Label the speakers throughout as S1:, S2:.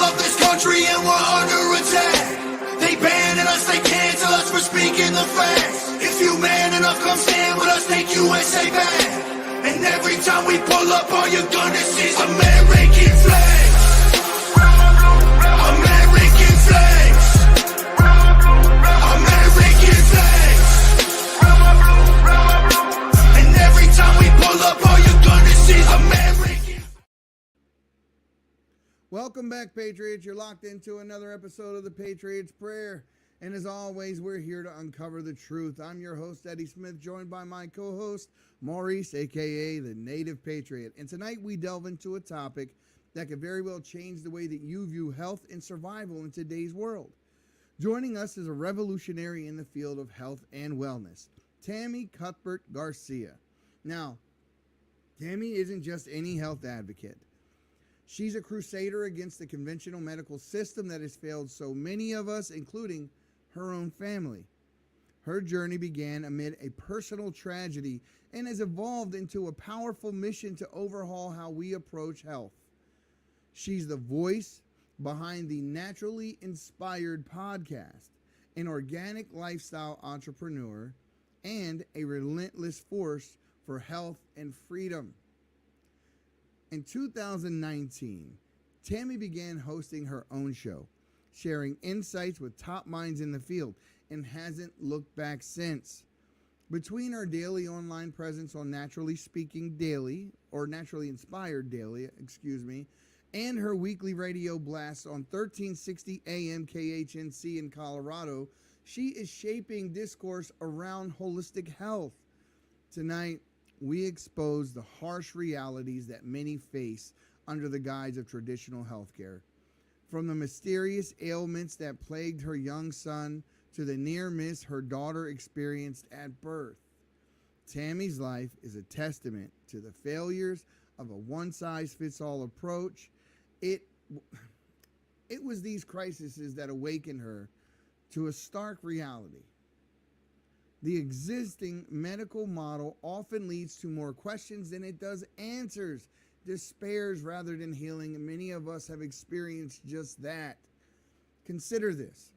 S1: love this country and we're under attack. They banning us, they cancel us for speaking the facts. If you man enough, come stand with us, take USA back. And every time we pull up, all you're gonna see is American flags. American flags. American flags. And every time we pull up, all you're gonna see is American.
S2: Welcome back, Patriots. You're locked into another episode of the Patriots Prayer. And as always, we're here to uncover the truth. I'm your host, Eddie Smith, joined by my co-host, Maurice, a.k.a. the Native Patriot. And tonight we delve into a topic that could very well change the way that you view health and survival in today's world. Joining us is a revolutionary in the field of health and wellness, Tammy Cuthbert Garcia. Now, Tammy isn't just any health advocate. She's a crusader against the conventional medical system that has failed so many of us, including her own family. Her journey began amid a personal tragedy and has evolved into a powerful mission to overhaul how we approach health. She's the voice behind the Naturally Inspired podcast, an organic lifestyle entrepreneur, and a relentless force for health and freedom. In 2019, Tammy began hosting her own show, sharing insights with top minds in the field, and hasn't looked back since. Between her daily online presence on Naturally Inspired Daily, and her weekly radio blast on 1360 AM KHNC in Colorado, she is shaping discourse around holistic health. Tonight, we expose the harsh realities that many face under the guise of traditional healthcare. From the mysterious ailments that plagued her young son to the near miss her daughter experienced at birth. Tammy's life is a testament to the failures of a one-size-fits-all approach. It was these crises that awakened her to a stark reality. The existing medical model often leads to more questions than it does answers, despairs rather than healing, and many of us have experienced just that. Consider this.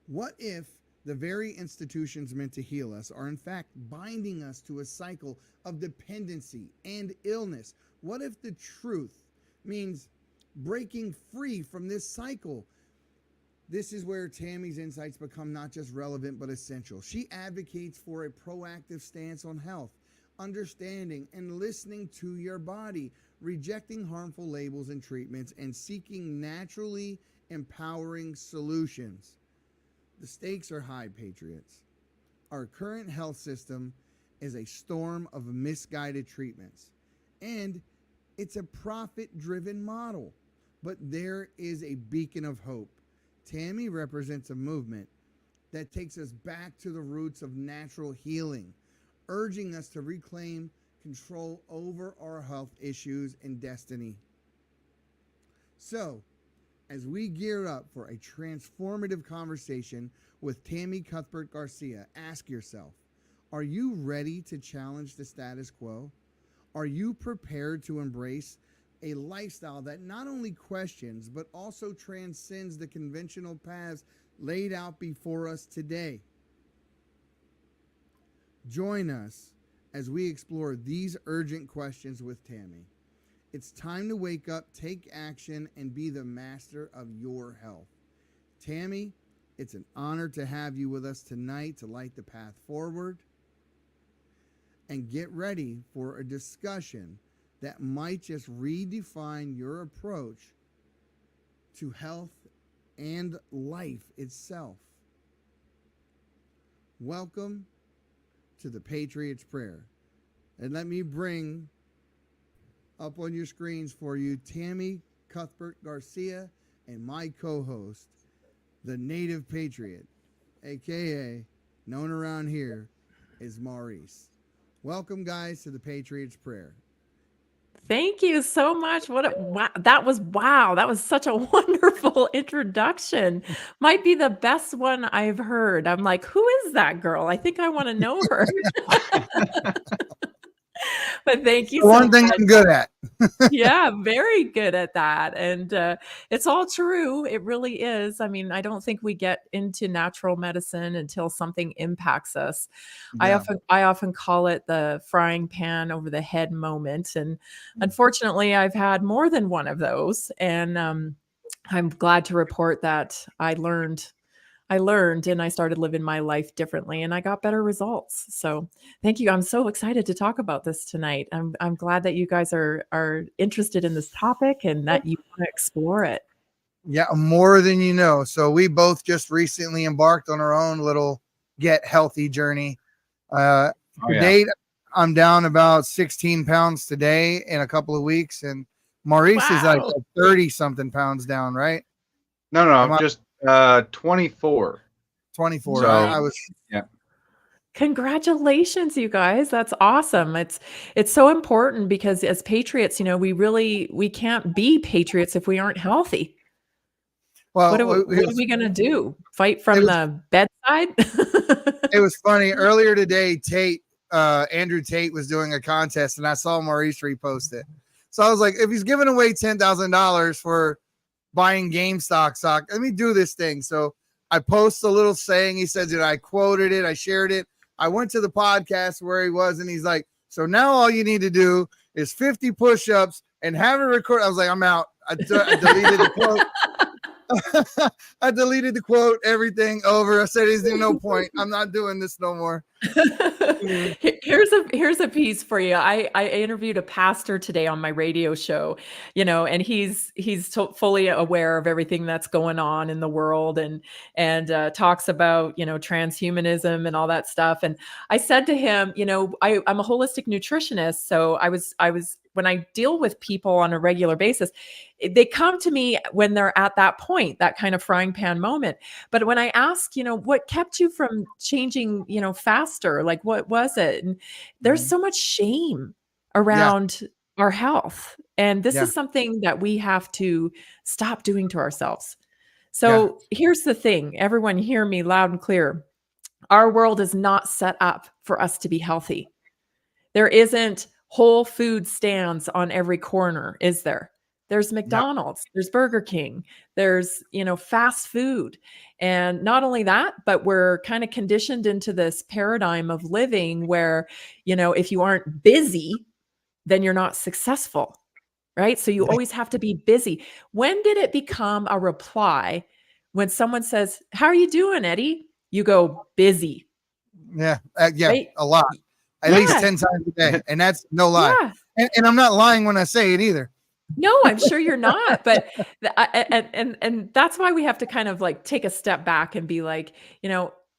S2: What if the very institutions meant to heal us are in fact binding us to a cycle of dependency and illness? What if the truth means breaking free from this cycle? This is where Tammy's insights become not just relevant, but essential. She advocates for a proactive stance on health, understanding and listening to your body, rejecting harmful labels and treatments, and seeking naturally empowering solutions. The stakes are high, Patriots. Our current health system is a storm of misguided treatments, and it's a profit-driven model. But there is a beacon of hope. Tammy represents a movement that takes us back to the roots of natural healing, urging us to reclaim control over our health issues and destiny. So, as we gear up for a transformative conversation with Tammy Cuthbert Garcia, ask yourself, are you ready to challenge the status quo? Are you prepared to embrace a lifestyle that not only questions, but also transcends the conventional paths laid out before us today? Join us as we explore these urgent questions with Tammy. It's time to wake up, take action, and be the master of your health. Tammy, it's an honor to have you with us tonight to light the path forward. And get ready for a discussion that might just redefine your approach to health and life itself. Welcome to the Patriots Prayer. And let me bring up on your screens for you Tammy Cuthbert Garcia and my co-host, the Native Patriot, a.k.a. known around here as Maurice. Welcome, guys, to the Patriots Prayer.
S3: Thank you so much. That was such a wonderful introduction. Might be the best one I've heard. I'm like, who is that girl? I think I want to know her. Thank you
S2: The
S3: so
S2: one thing
S3: much.
S2: I'm good at.
S3: Yeah, very good at that. And it's all true. It really is. I mean, I don't think we get into natural medicine until something impacts us.
S2: Yeah.
S3: I often call it the frying pan over the head moment. And unfortunately, I've had more than one of those. And I'm glad to report that I learned and I started living my life differently and I got better results. So thank you. I'm so excited to talk about this tonight. I'm glad that you guys are interested in this topic and that you want to explore it.
S2: Yeah, more than you know. So we both just recently embarked on our own little get healthy journey. To date, I'm down about 16 pounds today in a couple of weeks, and Maurice is like
S3: Wow.
S2: 30 something pounds down, right?
S4: No, just 24.
S2: 24.
S4: So
S2: I was
S4: yeah.
S3: Congratulations, you guys. That's awesome. It's so important because as patriots, we can't be patriots if we aren't healthy.
S2: well.
S3: What are
S2: It
S3: we gonna do? Fight
S2: it
S3: from
S2: was
S3: the bedside?
S2: it was funny earlier today. Andrew Tate was doing a contest, and I saw Maurice repost it. So I was like, if he's giving away $10,000 for buying GameStop stock, let me do this thing. So I post a little saying. He said that I quoted it, I shared it. I went to the podcast where he was, and he's like, so now all you need to do is 50 push-ups and have it record. I was like, I'm out. I deleted the quote. I deleted the quote, everything over. I said, there's no point. I'm not doing this no more.
S3: Here's a piece for you. I interviewed a pastor today on my radio show, and he's fully aware of everything that's going on in the world and talks about transhumanism and all that stuff. And I said to him, I'm a holistic nutritionist, so I was when I deal with people on a regular basis, they come to me when they're at that point, that kind of frying pan moment. But when I ask, what kept you from changing, faster, like what was it? And there's so much shame around our health. And this is something that we have to stop doing to ourselves. So here's the thing, everyone hear me loud and clear. Our world is not set up for us to be healthy. There isn't whole food stands on every corner, is there? There's McDonald's, there's Burger King, there's, fast food. And not only that, but we're kind of conditioned into this paradigm of living where, if you aren't busy, then you're not successful, right? So you always have to be busy. When did it become a reply when someone says, "How are you doing, Eddie?" You go, "Busy."
S2: Right? A lot. At least 10 times a day. And that's no lie.
S3: Yeah.
S2: And I'm not lying when I say it either.
S3: No, I'm sure you're not. But and that's why we have to kind of like take a step back and be like,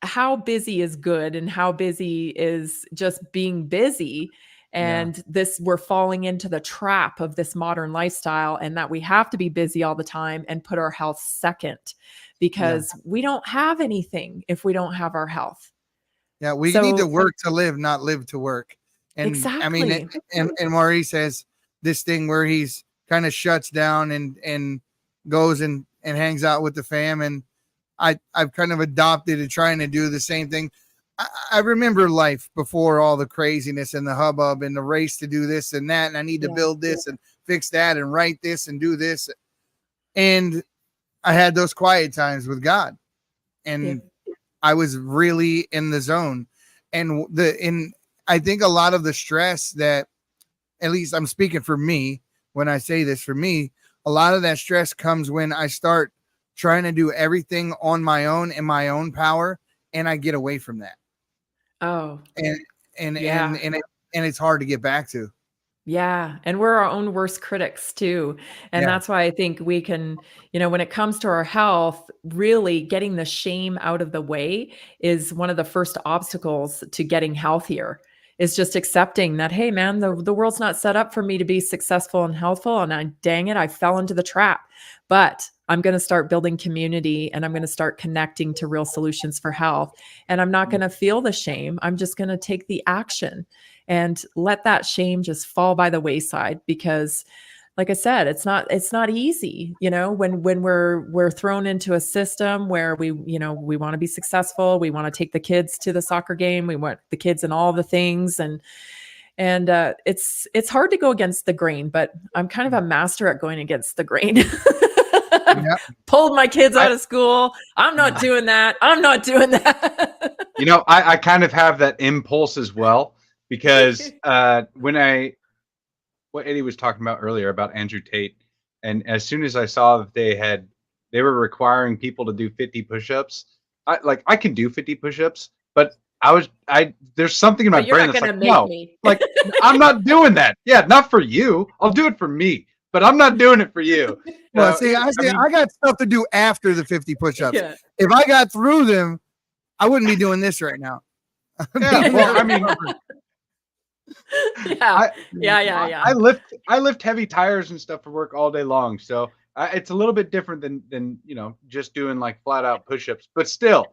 S3: how busy is good and how busy is just being busy. And we're falling into the trap of this modern lifestyle, and that we have to be busy all the time and put our health second, because we don't have anything if we don't have our health.
S2: Yeah, we need to work to live, not live to work. And
S3: exactly.
S2: I mean, and Maurice has this thing where he's kind of shuts down and goes and hangs out with the fam. And I've kind of adopted to trying to do the same thing. I remember life before all the craziness and the hubbub and the race to do this and that. And I need to build this and fix that and write this and do this. And I had those quiet times with God. And I was really in the zone. And I think a lot of the stress that, at least I'm speaking for me, when I say this, for me, a lot of that stress comes when I start trying to do everything on my own in my own power, and I get away from that.
S3: Oh,
S2: and it's hard to get back to.
S3: Yeah. And we're our own worst critics too. And that's why I think we can, when it comes to our health, really getting the shame out of the way is one of the first obstacles to getting healthier, is just accepting that, hey man, the world's not set up for me to be successful and healthful. And dang it, I fell into the trap. But I'm going to start building community, and I'm going to start connecting to real solutions for health. And I'm not going to feel the shame. I'm just going to take the action and let that shame just fall by the wayside, because like I said, it's not easy, when we're thrown into a system where we want to be successful. We want to take the kids to the soccer game. We want the kids in all the things. And And it's hard to go against the grain, but I'm kind of a master at going against the grain.
S2: Yeah.
S3: Pulled my kids out of school. I'm not doing that. I'm not doing that.
S4: I kind of have that impulse as well, because what Eddie was talking about earlier about Andrew Tate, and as soon as I saw that they were requiring people to do 50 push-ups, I can do 50 push-ups, but there's something in my
S3: But you're
S4: brain
S3: not
S4: that's
S3: gonna
S4: like,
S3: make
S4: no,
S3: me.
S4: like I'm not doing that. Yeah, not for you. I'll do it for me, but I'm not doing it for you.
S2: Well, I got stuff to do after the 50 push-ups.
S3: Yeah.
S2: If I got through them, I wouldn't be doing this right now.
S4: Yeah, well, I mean,
S3: Yeah.
S4: I lift heavy tires and stuff for work all day long, so it's a little bit different than just doing like flat out push-ups. But still,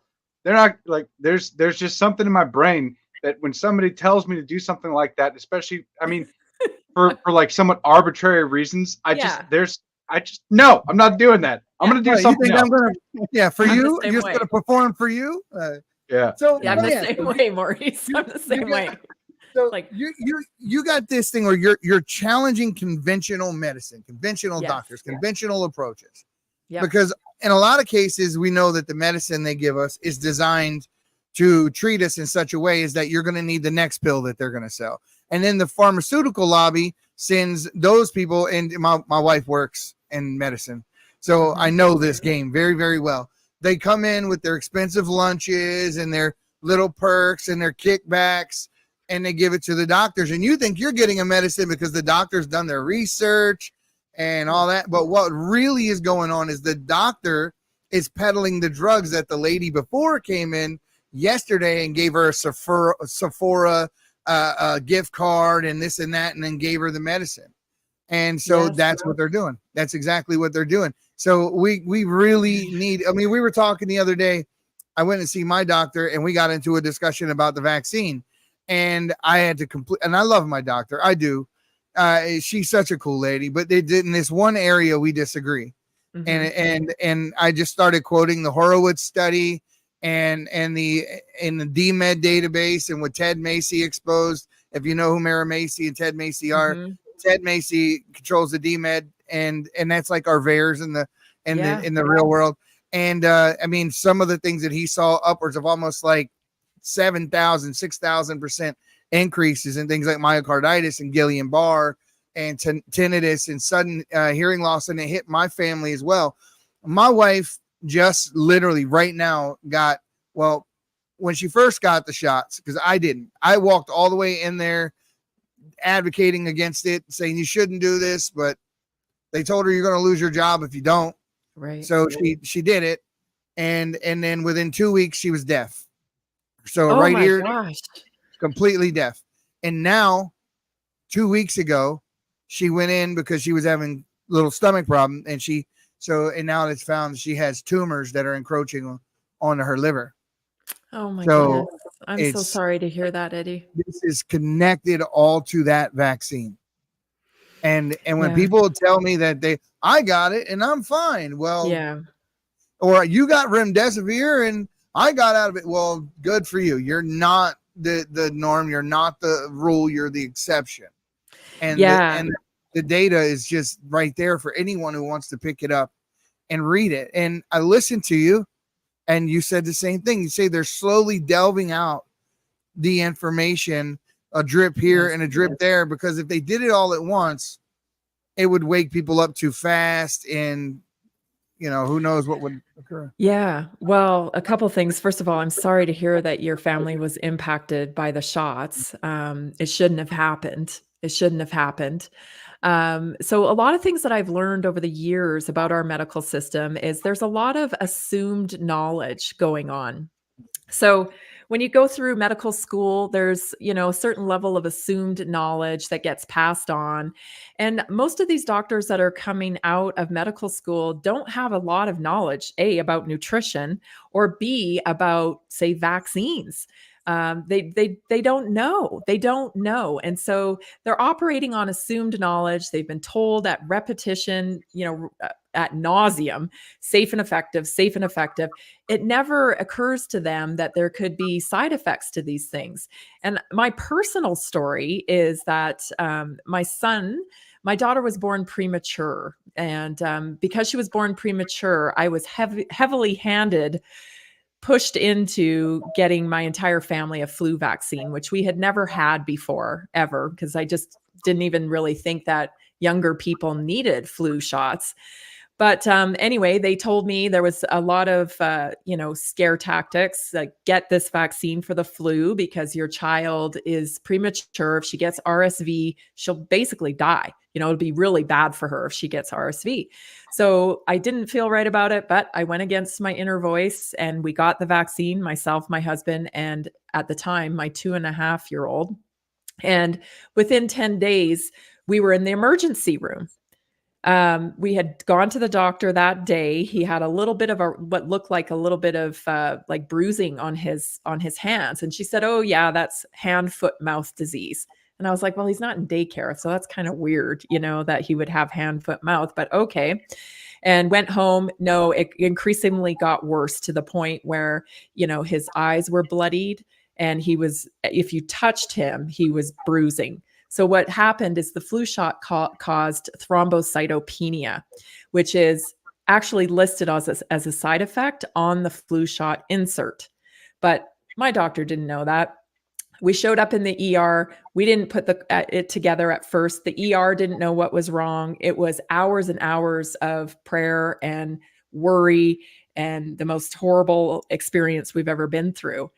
S4: they're not like there's just something in my brain that when somebody tells me to do something like that, especially, I mean, for like somewhat arbitrary reasons, no, I'm not doing that. I'm gonna do something else.
S2: For
S3: I'm
S2: you,
S3: the same
S2: you're just
S3: way.
S2: gonna perform for you.
S4: Yeah.
S2: So
S3: Yeah, I'm the same way, Maurice. I'm the same way.
S2: So
S3: Like-
S2: you got this thing where you're challenging conventional medicine, conventional
S3: Yes.
S2: doctors, conventional approaches.
S3: Yep.
S2: Because in a lot of cases, we know that the medicine they give us is designed to treat us in such a way is that you're going to need the next pill that they're going to sell. And then the pharmaceutical lobby sends those people, and my wife works in medicine, so I know this game very, very well. They come in with their expensive lunches and their little perks and their kickbacks, and they give it to the doctors. And you think you're getting a medicine because the doctor's done their research and all that. But what really is going on is the doctor is peddling the drugs that the lady before came in yesterday and gave her a Sephora gift card and this and that, and then gave her the medicine. And so that's what they're doing. That's exactly what they're doing. So we really need, I mean, we were talking the other day, I went to see my doctor and we got into a discussion about the vaccine, and I had to complete, and I love my doctor. I do. She's such a cool lady, but they did in this one area, we disagree. And I just started quoting the Horowitz study and the DMED database and what Ted Macy exposed. If you know who Mara Macy and Ted Macy are, Ted Macy controls the DMED, and that's like our VAERS in the real world. And I mean, some of the things that he saw, upwards of almost like 7,000, 6,000% increases in things like myocarditis and Guillain-Barré and tinnitus and sudden hearing loss, and it hit my family as well. My wife just literally right now got, well, when she first got the shots, because I didn't, I walked all the way in there advocating against it, saying you shouldn't do this, but they told her you're going to lose your job if you don't.
S3: Right.
S2: So she did it, and then within 2 weeks she was deaf. So right here, completely deaf. And now, 2 weeks ago, she went in because she was having a little stomach problem, and now it's found she has tumors that are encroaching onto her liver.
S3: Oh my goodness. I'm so sorry to hear that, Eddie.
S2: This is connected all to that vaccine. And when people tell me that I got it and I'm fine. Well, or you got remdesivir and I got out of it. Well, good for you. You're not the norm. You're not the rule. You're the exception. And the data is just right there for anyone who wants to pick it up and read it. And I listened to you, and you said the same thing. You say they're slowly delving out the information, a drip here and a drip there, because if they did it all at once, it would wake people up too fast, and who knows what would occur.
S3: Yeah. Well, a couple things. First of all, I'm sorry to hear that your family was impacted by the shots. It shouldn't have happened. It shouldn't have happened. So a lot of things that I've learned over the years about our medical system is there's a lot of assumed knowledge going on. So when you go through medical school, there's, a certain level of assumed knowledge that gets passed on. And most of these doctors that are coming out of medical school don't have a lot of knowledge, A, about nutrition, or B, about, say, vaccines. They don't know. They don't know. And so they're operating on assumed knowledge. They've been told at repetition, ad nauseum, safe and effective, safe and effective. It never occurs to them that there could be side effects to these things. And my personal story is that my daughter was born premature. And because she was born premature, I was heavily pushed into getting my entire family a flu vaccine, which we had never had before, ever, because I just didn't even really think that younger people needed flu shots. But anyway, they told me there was a lot of, scare tactics, like get this vaccine for the flu because your child is premature. If she gets RSV, she'll basically die. It'll be really bad for her if she gets RSV. So I didn't feel right about it, but I went against my inner voice and we got the vaccine, myself, my husband, and at the time, my 2.5-year-old. And within 10 days, we were in the emergency room. We had gone to the doctor that day. He had a little bit of what looked like a little bit of like bruising on his hands. And she said, "Oh yeah, that's hand, foot, mouth disease." And I was like, well, he's not in daycare. So that's kind of weird, that he would have hand, foot, mouth, but okay. And went home. No, it increasingly got worse to the point where, his eyes were bloodied and if you touched him, he was bruising. So what happened is the flu shot caused thrombocytopenia, which is actually listed as a side effect on the flu shot insert. But my doctor didn't know that. We showed up in the ER. We didn't put it together at first. The ER didn't know what was wrong. It was hours and hours of prayer and worry and the most horrible experience we've ever been through.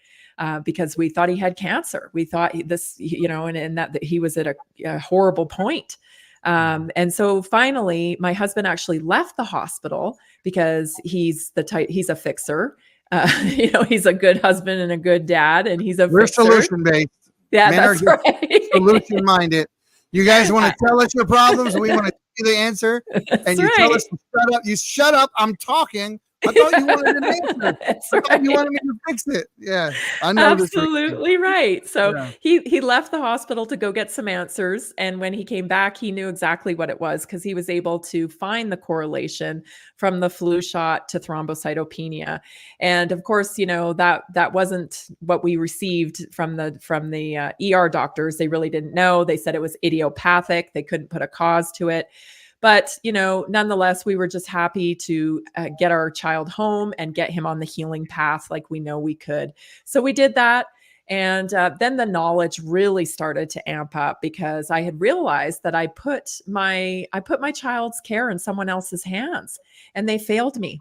S3: Because we thought he had cancer. We thought and that he was at a horrible point. And so finally, my husband actually left the hospital because he's a fixer. He's a good husband and a good dad, and he's a fixer.
S2: Solution based.
S3: Yeah, that's right.
S2: Solution minded. You guys want to tell us your problems? We want to give you the answer, and you tell us to shut up. You shut up. I'm talking. I thought you wanted an answer. I thought you wanted me to fix it. Yeah, I know.
S3: Absolutely right. So he left the hospital to go get some answers. And when he came back, he knew exactly what it was because he was able to find the correlation from the flu shot to thrombocytopenia. And of course, that wasn't what we received from the ER doctors. They really didn't know. They said it was idiopathic. They couldn't put a cause to it. But, nonetheless, we were just happy to get our child home and get him on the healing path like we know we could. So we did that. And then the knowledge really started to amp up because I had realized that I put my child's care in someone else's hands and they failed me.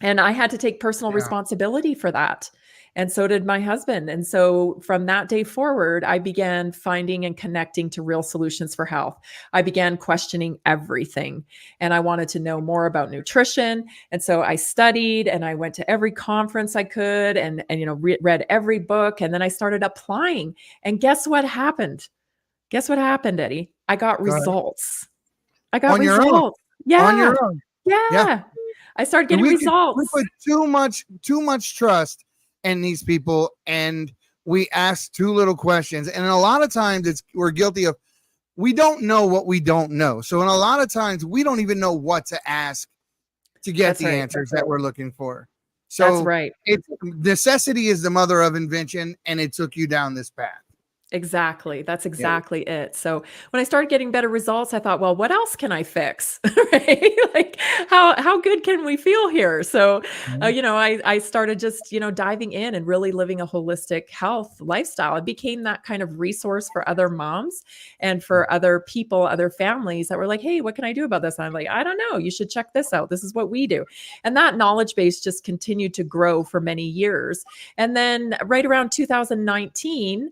S3: And I had to take personal responsibility for that. And so did my husband. And so from that day forward, I began finding and connecting to real solutions for health. I began questioning everything and I wanted to know more about nutrition. And so I studied and I went to every conference I could and read every book. And then I started applying. And guess what happened? Guess what happened, Eddie? I got results. I got results. Yeah.
S2: On your own.
S3: Yeah. I started getting results.
S2: We put too much trust in these people, and we ask too little questions. And a lot of times we're guilty of, we don't know what we don't know. So in a lot of times we don't even know what to ask to get the answers that we're looking for. So
S3: that's right.
S2: Necessity is the mother of invention, and it took you down this path.
S3: Exactly. That's exactly it. So when I started getting better results, I thought, well, what else can I fix? Right? Like how good can we feel here? So, I started just, diving in and really living a holistic health lifestyle. It became that kind of resource for other moms and for other people, other families that were like, hey, what can I do about this? And I'm like, I don't know. You should check this out. This is what we do. And that knowledge base just continued to grow for many years. And then right around 2019,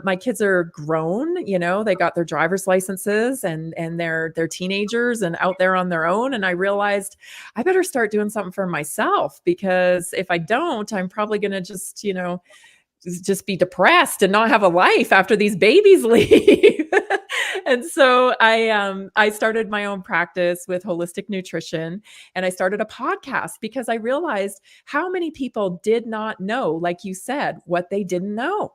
S3: my kids are grown, they got their driver's licenses and they're teenagers and out there on their own. And I realized I better start doing something for myself because if I don't, I'm probably going to just be depressed and not have a life after these babies leave. And so I started my own practice with holistic nutrition and I started a podcast because I realized how many people did not know, like you said, what they didn't know.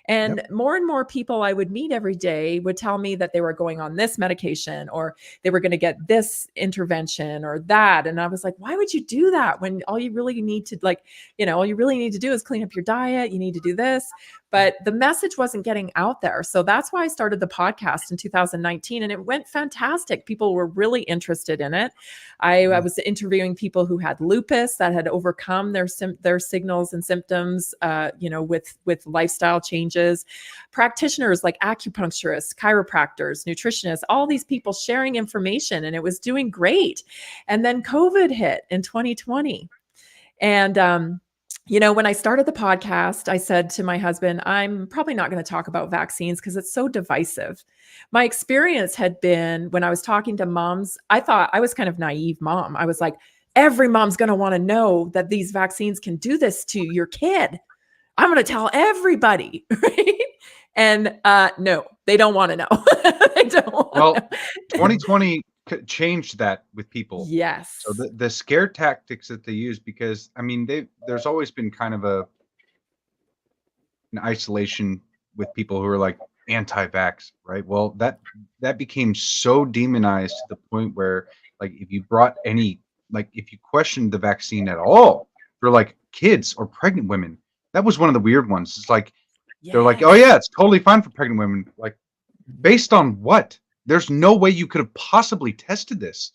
S3: And
S2: Yep.
S3: more and more people I would meet every day would tell me that they were going on this medication or they were going to get this intervention or that. And I was like, why would you do that when all you really need to all you really need to do is clean up your diet. You need to do this. But the message wasn't getting out there. So that's why I started the podcast in 2019 and it went fantastic. People were really interested in it. I was interviewing people who had lupus that had overcome their signals and symptoms, with lifestyle changes, practitioners like acupuncturists, chiropractors, nutritionists, all these people sharing information, and it was doing great. And then COVID hit in 2020. And, when I started the podcast, I said to my husband, I'm probably not going to talk about vaccines because it's so divisive. My experience had been when I was talking to moms, I thought I was kind of naive mom. I was like, every mom's going to want to know that these vaccines can do this to your kid. I'm going to tell everybody, right? And no, they don't want to know. They don't want
S4: Well,
S3: to.
S4: 2020 changed that with people.
S3: Yes.
S4: So the scare tactics that they use, because I mean, there's always been kind of an isolation with people who are like anti-vax, right? Well, that became so demonized to the point where, like, if you questioned the vaccine at all for like kids or pregnant women, that was one of the weird ones. It's like they're like, oh yeah, it's totally fine for pregnant women. Like, based on what? There's no way you could have possibly tested this.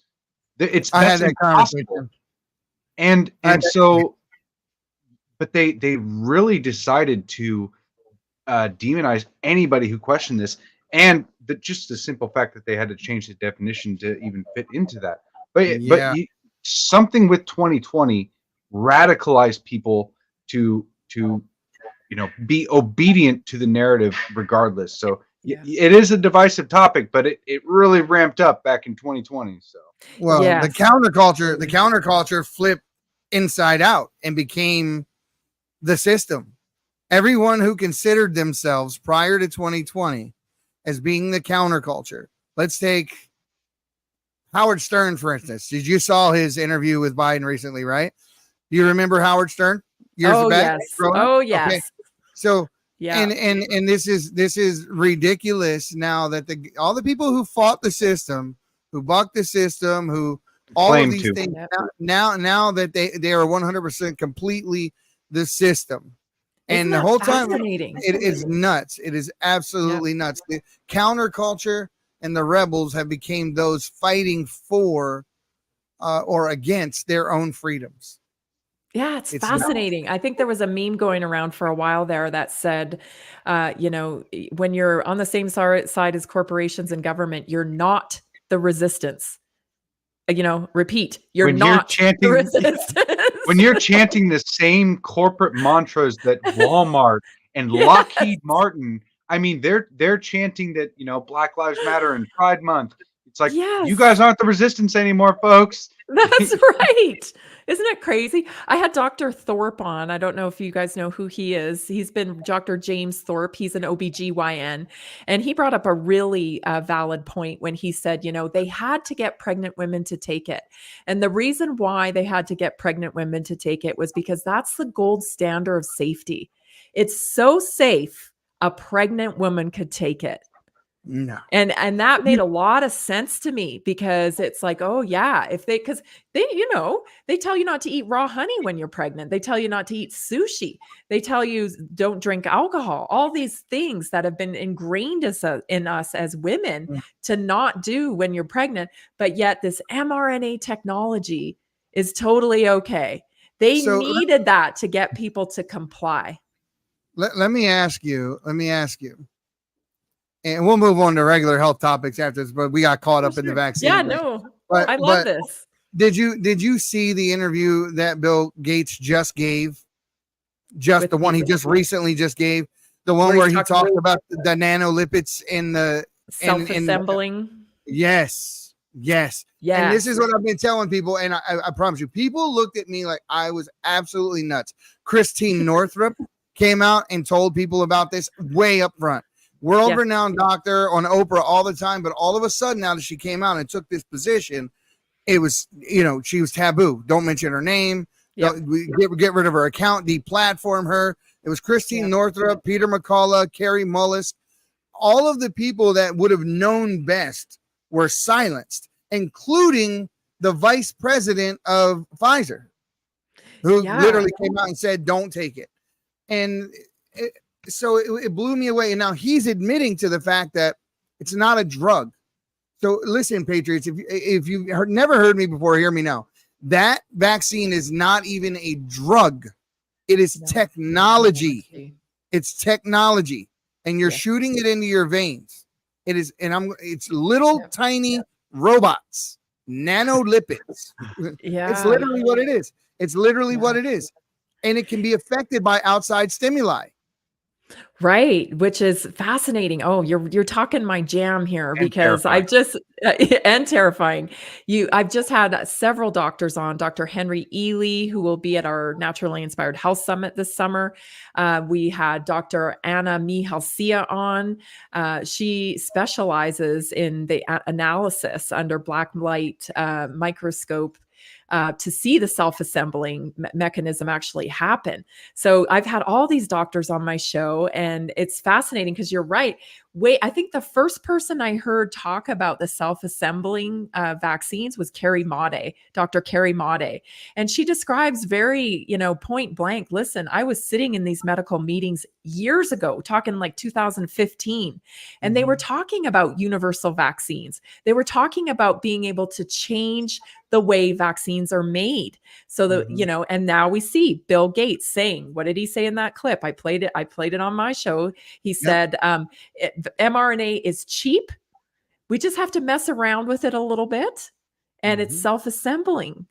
S4: That's impossible. And so, but they really decided to demonize anybody who questioned this, and just the simple fact that they had to change the definition to even fit into that. But something with 2020 radicalized people to be obedient to the narrative regardless. So it is a divisive topic, but it really ramped up back in 2020. So
S2: the counterculture flipped inside out and became the system. Everyone who considered themselves prior to 2020 as being the counterculture. Let's take Howard Stern, for instance. Did you saw his interview with Biden recently, right? Do you remember Howard Stern?
S3: Yes. Oh, yes.
S2: Okay. So,
S3: yeah.
S2: And this is ridiculous now that all the people who fought the system, who bucked the system, who all of these things now that they are 100% completely the system. And the whole time it is nuts. It is absolutely nuts. The counterculture and the rebels have become those fighting for or against their own freedoms.
S3: Yeah, it's fascinating. Nuts. I think there was a meme going around for a while there that said, when you're on the same side as corporations and government, you're not the resistance. Repeat, you're not the resistance.
S4: When you're chanting the same corporate mantras that Walmart and Lockheed Martin, I mean, they're chanting that, Black Lives Matter and Pride Month. It's like, you guys aren't the resistance anymore, folks.
S3: That's right. Isn't it crazy? I had Dr. Thorpe on. I don't know if you guys know who he is. He's been Dr. James Thorpe. He's an OBGYN. And he brought up a really valid point when he said, they had to get pregnant women to take it. And the reason why they had to get pregnant women to take it was because that's the gold standard of safety. It's so safe a pregnant woman could take it.
S2: No.
S3: And that made a lot of sense to me because it's like, oh yeah, because they tell you not to eat raw honey when you're pregnant. They tell you not to eat sushi. They tell you don't drink alcohol. All these things that have been ingrained in us as women to not do when you're pregnant. But yet this mRNA technology is totally okay. They needed that to get people to comply.
S2: Let me ask you. And we'll move on to regular health topics after this, but we got caught up in the vaccine.
S3: Yeah, no, I love this.
S2: Did you see the interview that Bill Gates just gave? Just the one he just recently gave, the one where he talked about the nanolipids in the
S3: self-assembling.
S2: Yes. And this is what I've been telling people, and I promise you, people looked at me like I was absolutely nuts. Christine Northrup came out and told people about this way up front. World-renowned doctor on Oprah all the time, but all of a sudden now that she came out and took this position, it was, she was taboo. Don't mention her name. Get rid of her account, deplatform her. It was Christine Northrup, Peter McCullough, Carrie Mullis. All of the people that would have known best were silenced, including the vice president of Pfizer, who literally came out and said, don't take it. And it blew me away. And now he's admitting to the fact that it's not a drug. So listen, Patriots, if you've never heard me before, hear me now. That vaccine is not even a drug. It is technology. It's technology. And you're shooting it into your veins. It's little tiny robots, nanolipids. It's literally what it is. It's literally what it is. And it can be affected by outside stimuli.
S3: Right, which is fascinating. Oh, you're talking my jam here, because
S4: terrifying.
S3: I've just and terrifying. I've just had several doctors on. Dr. Henry Ely, who will be at our Naturally Inspired Health Summit this summer. We had Dr. Anna Mihalcia on. She specializes in the analysis under black light microscope to see the self-assembling mechanism actually happen. So I've had all these doctors on my show, and it's fascinating because you're right. I think the first person I heard talk about the self-assembling vaccines was Dr. Carrie Maude. And she describes very, point blank, listen, I was sitting in these medical meetings years ago, talking like 2015, and they were talking about universal vaccines. They were talking about being able to change the way vaccines are made. So that, and now we see Bill Gates saying, what did he say in that clip? I played it on my show. He said, mRNA is cheap. We just have to mess around with it a little bit, and it's self-assembling.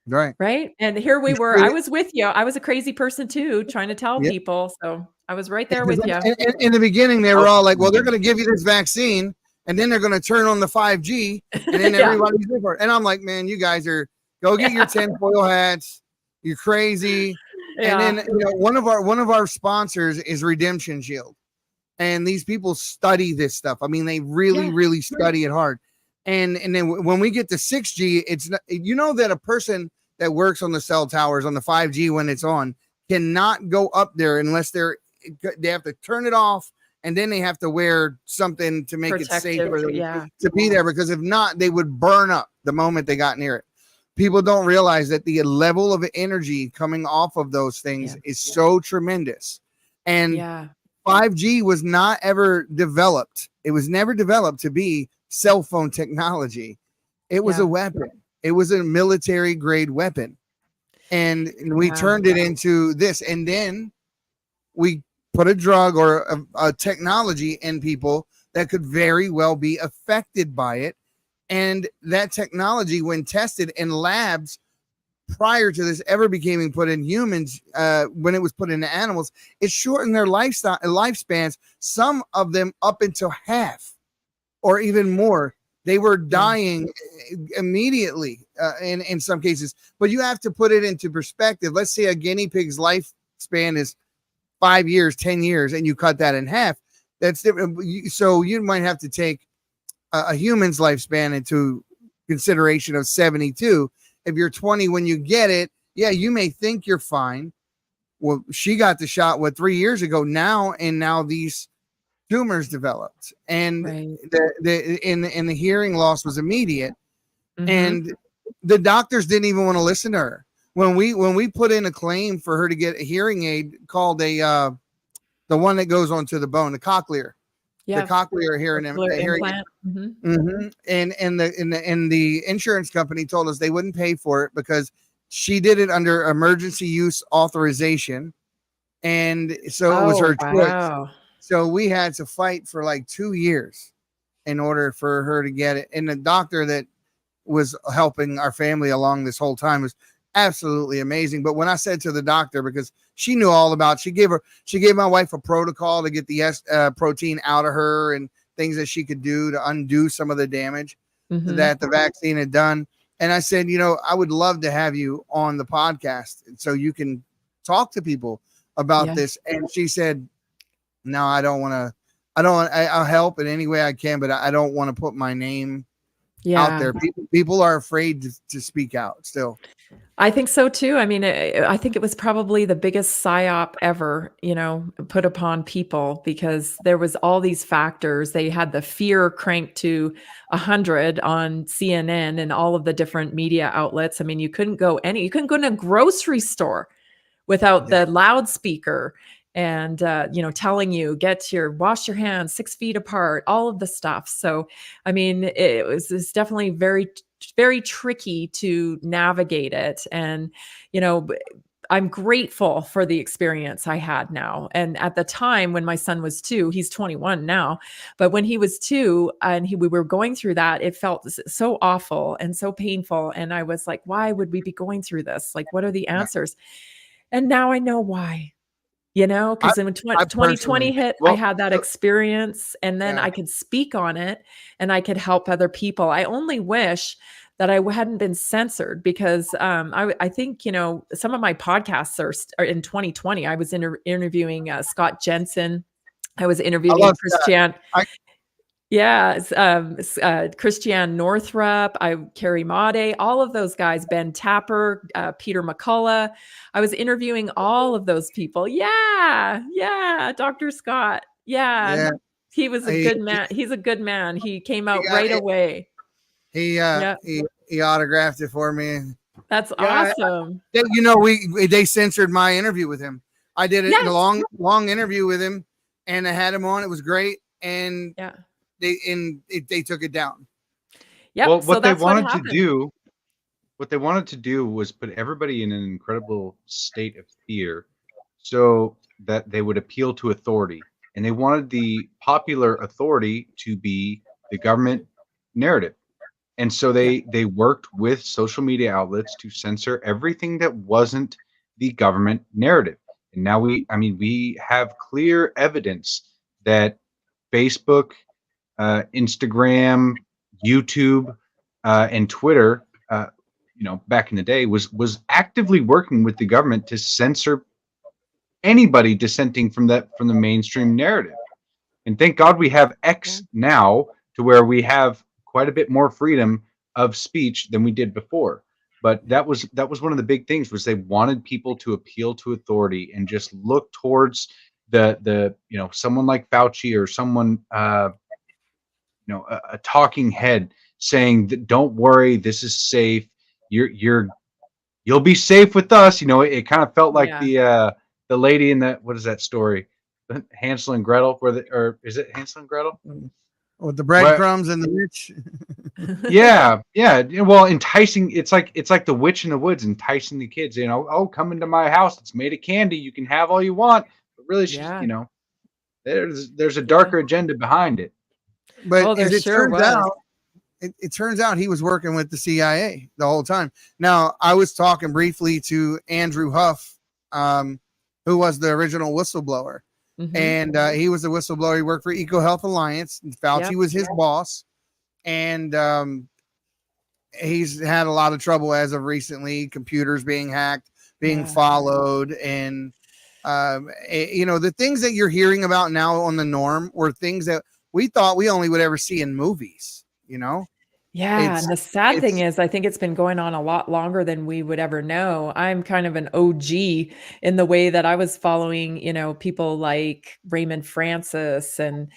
S3: Right. And here we were. I was with you. I was a crazy person too, trying to tell people. So I was right there with you.
S2: In the beginning, they were all like, well, they're going to give you this vaccine, and then they're going to turn on the 5G, and then everybody's there for it. And I'm like, man, you guys go get your tinfoil hats. You're crazy. And then one of our sponsors is Redemption Shield. And these people study this stuff. I mean, they really study it hard. And then when we get to 6G, it's not, that a person that works on the cell towers on the 5G when it's on cannot go up there unless they have to turn it off, and then they have to wear something to make it safe for them to be there, because if not, they would burn up the moment they got near it. People don't realize that the level of energy coming off of those things is so tremendous. And 5G was not ever developed. It was never developed to be cell phone technology. It was a weapon. It was a military grade weapon. And we turned it into this. And then we put a drug or a technology in people that could very well be affected by it. And that technology, when tested in labs prior to this ever becoming put in humans, when it was put into animals, it shortened their lifespans, some of them up until half or even more. They were dying immediately in some cases. But you have to put it into perspective. Let's say a guinea pig's lifespan is 5 years, 10 years, and you cut that in half. That's different. So you might have to take a human's lifespan into consideration of 72. If you're 20 when you get it, you may think you're fine. Well, she got the shot 3 years ago now these tumors developed, and the hearing loss was immediate, and the doctors didn't even want to listen to her. When we put in a claim for her to get a hearing aid called the one that goes onto the bone, the cochlear. The cochlear hearing implant. And the insurance company told us they wouldn't pay for it because she did it under emergency use authorization, and so it was her choice. So we had to fight for like 2 years in order for her to get it. And the doctor that was helping our family along this whole time was absolutely amazing. But when I said to the doctor, because she knew all about, she gave my wife a protocol to get the protein out of her and things that she could do to undo some of the damage that the vaccine had done. And I said, I would love to have you on the podcast so you can talk to people about this. And she said, no, I don't want to. I'll help in any way I can, but I don't want to put my name out there. People are afraid to speak out still.
S3: I think so too. I mean, I think it was probably the biggest psyop ever, put upon people, because there was all these factors. They had the fear cranked to 100 on CNN and all of the different media outlets. I mean, you couldn't go in a grocery store without
S2: Yeah.
S3: the loudspeaker and telling you wash your hands 6 feet apart, all of the stuff. So I mean, it's definitely very, very tricky to navigate it. And I'm grateful for the experience I had now. And at the time when my son was 2, he's 21 now, but when he was 2 and we were going through that, it felt so awful and so painful. And I was like, why would we be going through this? Like, what are the
S2: Yeah.
S3: answers? And now I know why, because when
S2: I
S3: 2020
S2: personally,
S3: hit, I
S4: Well,
S3: had that experience, and then
S2: yeah.
S3: I could speak on it and I could help other people. I only wish that I hadn't been censored, because I think, some of my podcasts are in 2020. I was interviewing Scott Jensen. I was
S2: I
S3: interviewing
S2: love that. I,
S3: Christiane Northrup, Carrie Maude, all of those guys, Ben Tapper, Peter McCullough. I was interviewing all of those people. Yeah, Dr. Scott. Yeah,
S2: yeah.
S3: he was a
S2: He,
S3: good man. He's a good man. He came
S2: he
S3: out
S2: got
S3: right
S2: it.
S3: away.
S2: He
S3: Yeah,
S2: he autographed it for me.
S3: that's
S2: Yeah,
S3: awesome.
S2: they censored my interview with him. I did it in a
S3: Yes.
S2: long interview with him, and I had him on. It was great, and
S3: Yeah.
S2: they took it down.
S3: Yep.
S4: well,
S3: So that's what happened.
S4: what they wanted to do was put everybody in an incredible state of fear so that they would appeal to authority. And they wanted the popular authority to be the government narrative. And so
S3: Yeah.
S4: they worked with social media outlets to censor everything that wasn't the government narrative. And now we have clear evidence that Facebook, Instagram, YouTube, and Twitter, back in the day, was actively working with the government to censor anybody dissenting from the mainstream narrative. And thank God we have
S3: Yeah.
S4: X now, to where we have quite a bit more freedom of speech than we did before. But that was one of the big things, was they wanted people to appeal to authority and just look towards the someone like Fauci, or someone a talking head, saying that, don't worry, this is safe. You'll be safe with us. It kind of felt like
S3: Yeah.
S4: the lady in that, what is that story? Hansel and Gretel, or is it Hansel and Gretel?
S2: With the
S4: Where,
S2: breadcrumbs and the rich.
S4: yeah. Well, enticing. It's like the witch in the woods enticing the kids. Oh, come into my house. It's made of candy. You can have all you want. But really, she's
S3: Yeah.
S4: there's a
S3: Yeah.
S4: darker agenda behind it.
S2: But
S3: Oh, there
S2: as it
S3: sure
S2: turns
S3: was.
S2: out, it turns out he was working with the CIA the whole time. Now, I was talking briefly to Andrew Huff, who was the original whistleblower.
S3: Mhm.
S2: And he was the whistleblower. He worked for EcoHealth Alliance. Fauci
S3: Yep.
S2: was his boss. And he's had a lot of trouble as of recently, computers being hacked, being
S3: Yeah.
S2: followed. And, the things that you're hearing about now on the norm were things that we thought we only would ever see in movies,
S3: Yeah,
S2: It's
S3: and the sad thing
S2: it's
S3: is, I think it's been going on a lot longer than we would ever know. I'm kind of an OG in the way that I was following, people like Raymond Francis and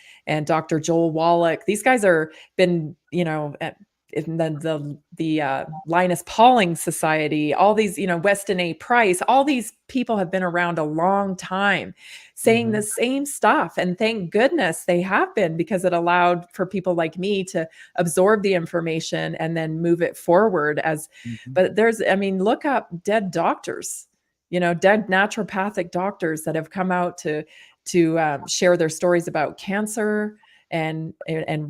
S3: Dr. Joel Wallach. These guys are been, in the Linus Pauling Society, all these, Weston A. Price, all these people have been around a long time saying the same stuff. And thank goodness they have been, because it allowed for people like me to absorb the information and then move it forward but look up dead doctors, dead naturopathic doctors that have come out to share their stories about cancer and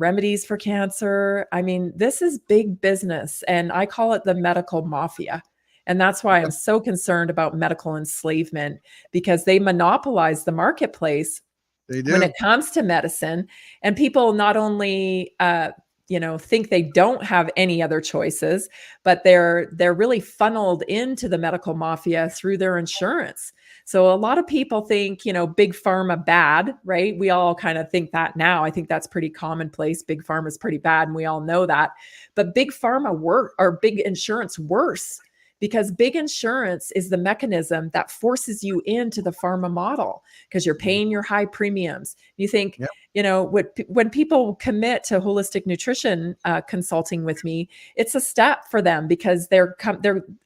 S3: remedies for cancer. I mean, this is big business, and I call it the medical mafia. And that's why I'm so concerned about medical enslavement, because they monopolize the marketplace
S2: They do.
S3: when it comes to medicine. And people not only think they don't have any other choices, but they're really funneled into the medical mafia through their insurance. So a lot of people think, big pharma bad, right? We all kind of think that now. I think that's pretty commonplace. Big pharma is pretty bad, and we all know that. But big pharma or big insurance worse, because big insurance is the mechanism that forces you into the pharma model because you're paying your high premiums. You think, when people commit to holistic nutrition consulting with me, it's a step for them because their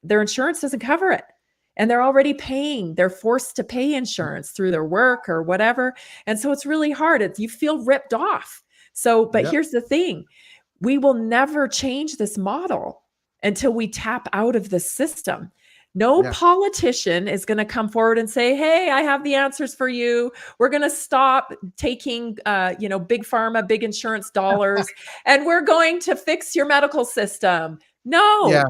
S3: insurance doesn't cover it. And they're already paying. They're forced to pay insurance through their work or whatever. And so it's really hard. You feel ripped off. So, but here's the thing. We will never change this model until we tap out of the system. No politician is going to come forward and say, hey, I have the answers for you. We're going to stop taking, big pharma, big insurance dollars, and we're going to fix your medical system. No,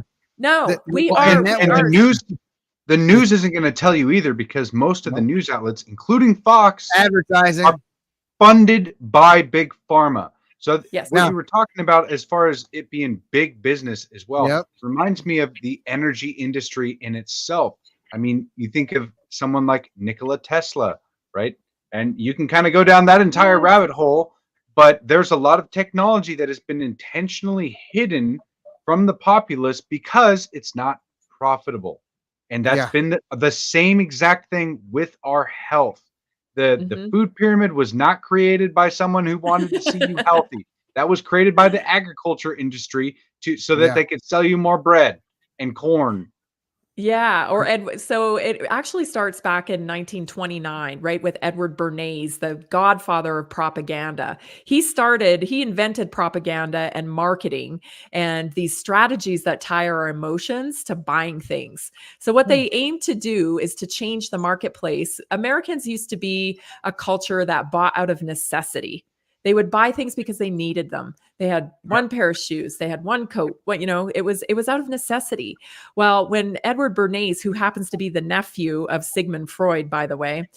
S4: the news isn't going to tell you either, because most of the news outlets, including Fox,
S2: advertising,
S4: are funded by big pharma. So
S3: yes.
S4: what you were talking about as far as it being big business as well, reminds me of the energy industry in itself. I mean, you think of someone like Nikola Tesla, right? And you can kind of go down that entire rabbit hole, but there's a lot of technology that has been intentionally hidden from the populace because it's not profitable. And that's been the same exact thing with our health. The food pyramid was not created by someone who wanted to see you healthy. That was created by the agriculture industry so that they could sell you more bread and corn.
S3: Yeah. So it actually starts back in 1929, right? With Edward Bernays, the godfather of propaganda. He invented propaganda and marketing and these strategies that tie our emotions to buying things. So what they aim to do is to change the marketplace. Americans used to be a culture that bought out of necessity. They would buy things because they needed them. They had one pair of shoes, they had one coat. It was out of necessity. Well, when Edward Bernays, who happens to be the nephew of Sigmund Freud, by the way,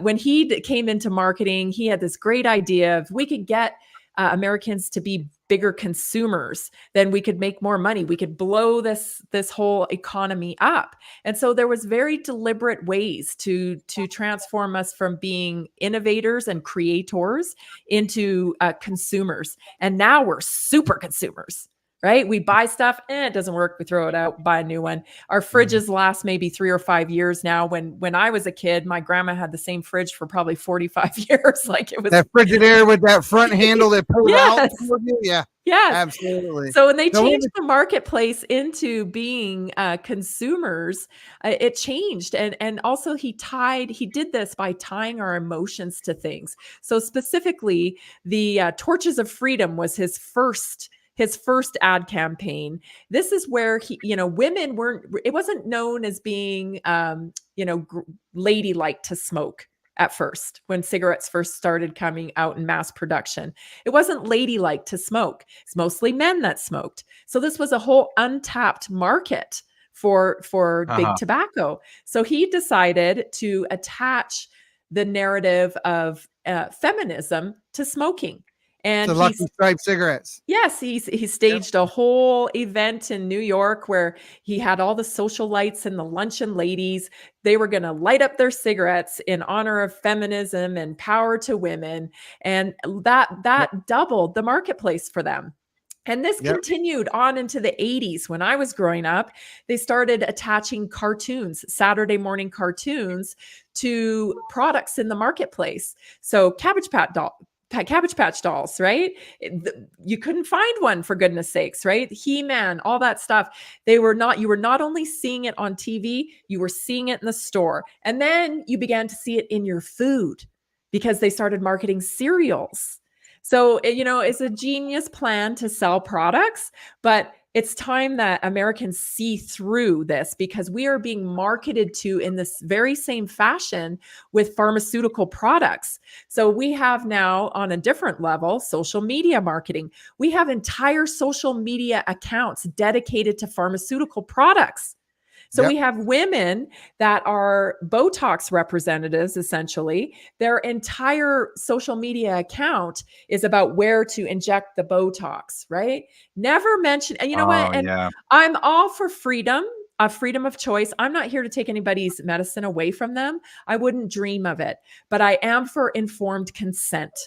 S3: when he came into marketing, he had this great idea of we could get Americans to be bigger consumers, then we could make more money. We could blow this whole economy up. And so there was very deliberate ways to transform us from being innovators and creators into consumers. And now we're super consumers. Right? We buy stuff, it doesn't work. We throw it out, buy a new one. Our fridges last maybe 3 or 5 years now. When I was a kid, my grandma had the same fridge for probably 45 years. Like it was
S2: that Frigidaire with that front handle that pulled out.
S3: Yeah.
S2: Yes, absolutely.
S3: So when they changed the marketplace into being consumers, it changed. And also he did this by tying our emotions to things. So specifically, the Torches of Freedom was his first ad campaign. This is where women it wasn't known as being, ladylike to smoke at first, when cigarettes first started coming out in mass production. It wasn't ladylike to smoke. It's mostly men that smoked. So this was a whole untapped market for big tobacco. So he decided to attach the narrative of feminism to smoking. And
S2: the Lucky Strike cigarettes.
S3: Yes, he staged a whole event in New York where he had all the socialites and the luncheon ladies. They were going to light up their cigarettes in honor of feminism and power to women. And that doubled the marketplace for them. And this continued on into the 80s. When I was growing up, they started attaching cartoons, Saturday morning cartoons, to products in the marketplace. So Cabbage Patch dolls, right? You couldn't find one, for goodness sakes, right? He-Man, all that stuff. You were not only seeing it on TV, you were seeing it in the store. And then you began to see it in your food because they started marketing cereals. So, it's a genius plan to sell products, but it's time that Americans see through this, because we are being marketed to in this very same fashion with pharmaceutical products. So we have now, on a different level, social media marketing. We have entire social media accounts dedicated to pharmaceutical products. So we have women that are Botox representatives, essentially. Their entire social media account is about where to inject the Botox, right? Never mention, and you know what? And I'm all for freedom of choice. I'm not here to take anybody's medicine away from them. I wouldn't dream of it, but I am for informed consent.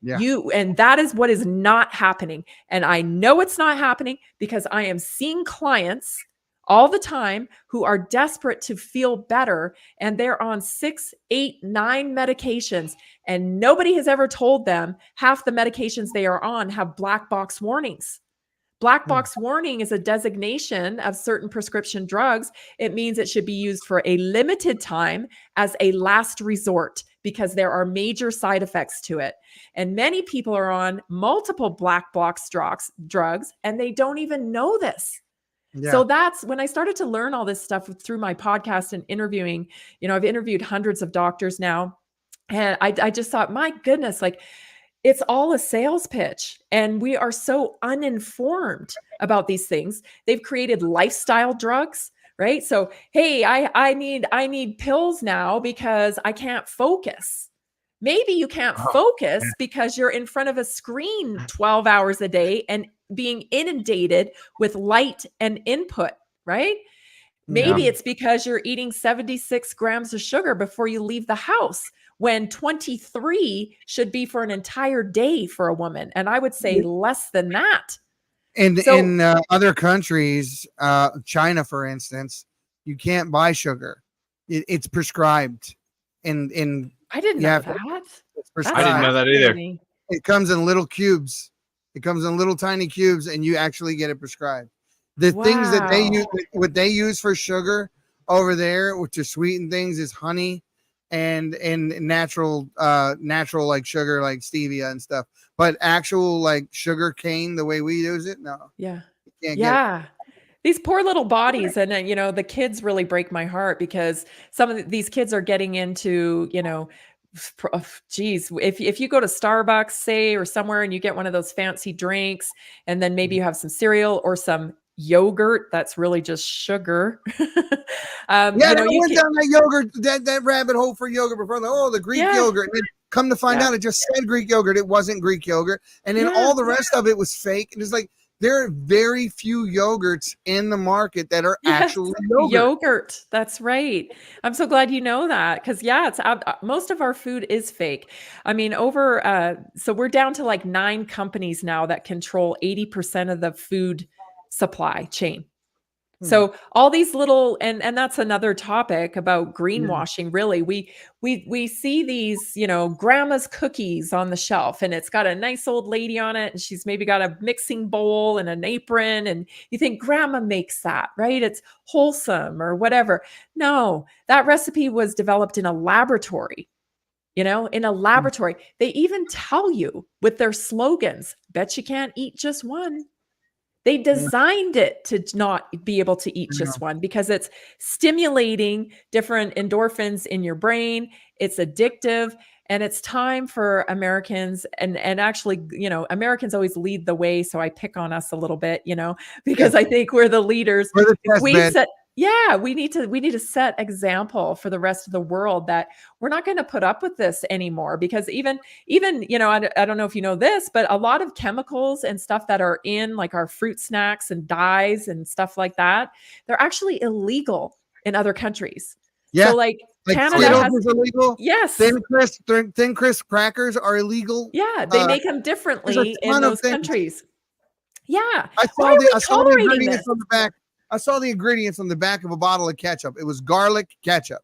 S3: And that is what is not happening. And I know it's not happening because I am seeing clients all the time who are desperate to feel better, and they're on 6, 8, 9 medications, and nobody has ever told them half the medications they are on have black box warnings. Black box warning is a designation of certain prescription drugs. It means it should be used for a limited time as a last resort because there are major side effects to it. And many people are on multiple black box drugs and they don't even know this.
S2: Yeah.
S3: So that's when I started to learn all this stuff through my podcast and interviewing. I've interviewed hundreds of doctors now. And I just thought, my goodness, like, it's all a sales pitch, and we are so uninformed about these things. They've created lifestyle drugs, right? So, hey, I need pills now because I can't focus. Maybe you can't focus because you're in front of a screen 12 hours a day and being inundated with light and input, right? Maybe it's because you're eating 76 grams of sugar before you leave the house, when 23 should be for an entire day for a woman. And I would say less than that.
S2: And in other countries, China, for instance, you can't buy sugar. It's prescribed. And
S3: I didn't know that.
S2: It's prescribed.
S4: I didn't know that either.
S2: It comes in little cubes. It comes in little tiny cubes, and you actually get it prescribed. The things that they use, what they use for sugar over there to sweeten things, is honey and natural like sugar, like stevia and stuff. But actual like sugar cane, the way we use it, no.
S3: Yeah.
S2: You can't get it.
S3: These poor little bodies. And then, the kids really break my heart because some of these kids are getting into, geez, if you go to Starbucks, say, or somewhere, and you get one of those fancy drinks, and then maybe you have some cereal or some yogurt that's really just sugar.
S2: I went down that yogurt, that rabbit hole for yogurt before. Like, the Greek yogurt. And then come to find out, it just said Greek yogurt. It wasn't Greek yogurt. And then all the rest of it was fake. And it's like, there are very few yogurts in the market that are actually yogurt.
S3: That's right. I'm so glad you know that, because it's most of our food is fake. I mean, so we're down to like 9 companies now that control 80% of the food supply chain. So all these little, and that's another topic about greenwashing. Really, we see these, grandma's cookies on the shelf, and it's got a nice old lady on it, and she's maybe got a mixing bowl and an apron, and you think grandma makes that, right? It's wholesome or whatever. No, that recipe was developed in a laboratory. In a laboratory. They even tell you with their slogans, bet you can't eat just one. They designed it to not be able to eat just one because it's stimulating different endorphins in your brain. It's addictive, and it's time for Americans. And actually, Americans always lead the way. So I pick on us a little bit, because I think we're the leaders. We need to set example for the rest of the world that we're not going to put up with this anymore, because even, I don't know if you know this, but a lot of chemicals and stuff that are in like our fruit snacks and dyes and stuff like that, they're actually illegal in other countries.
S2: Yeah.
S3: So like Canada
S2: is illegal.
S3: Yes.
S2: Thin crisp crackers are illegal.
S3: Yeah. They make them differently in those countries. Yeah.
S2: I saw the ingredients on the back. I saw the ingredients on the back of a bottle of ketchup. It was garlic ketchup.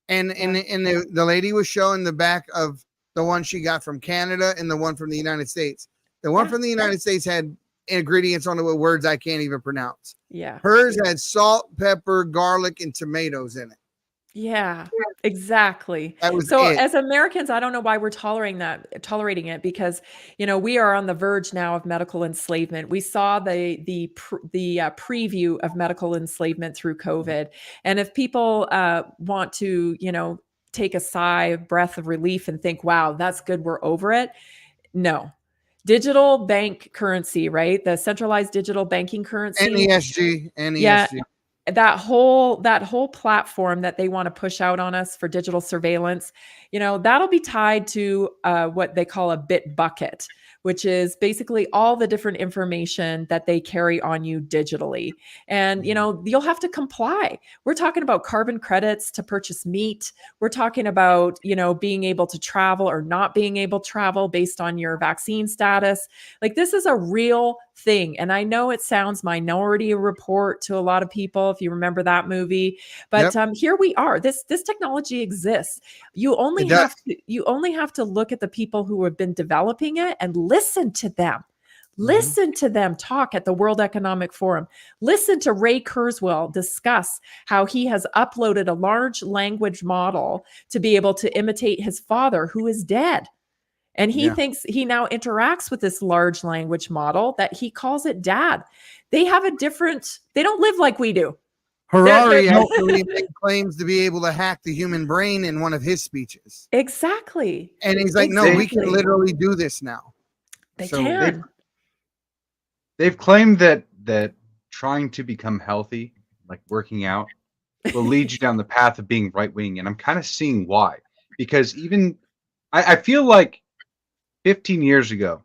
S2: And the lady was showing the back of the one she got from Canada and the one from the United States. The one from the United States had ingredients on it with words I can't even pronounce.
S3: Yeah.
S2: Hers had salt, pepper, garlic, and tomatoes in it.
S3: Yeah, exactly. As Americans, I don't know why we're tolerating it, because, we are on the verge now of medical enslavement. We saw the preview of medical enslavement through COVID. And if people want to, take a breath of relief and think, wow, that's good, we're over it. No. Digital bank currency, right? The centralized digital banking currency.
S2: NESG.
S3: Yeah. That whole platform that they want to push out on us for digital surveillance, that'll be tied to what they call a bit bucket, which is basically all the different information that they carry on you digitally. And, you'll have to comply. We're talking about carbon credits to purchase meat. We're talking about, being able to travel or not being able to travel based on your vaccine status. Like, this is a real thing. And I know it sounds Minority Report to a lot of people, if you remember that movie, but here we are. This technology exists. You only have to look at the people who have been developing it and listen to them. Listen to them talk at the World Economic Forum. Listen to Ray Kurzweil discuss how he has uploaded a large language model to be able to imitate his father, who is dead. And he thinks he now interacts with this large language model that he calls it dad. They don't live like we do.
S2: Harari actually made claims to be able to hack the human brain in one of his speeches.
S3: Exactly.
S2: And he's like, no, we can literally do this now.
S3: They can.
S4: They've claimed that trying to become healthy, like working out, will lead you down the path of being right-wing. And I'm kind of seeing why. Because even I feel like 15 years ago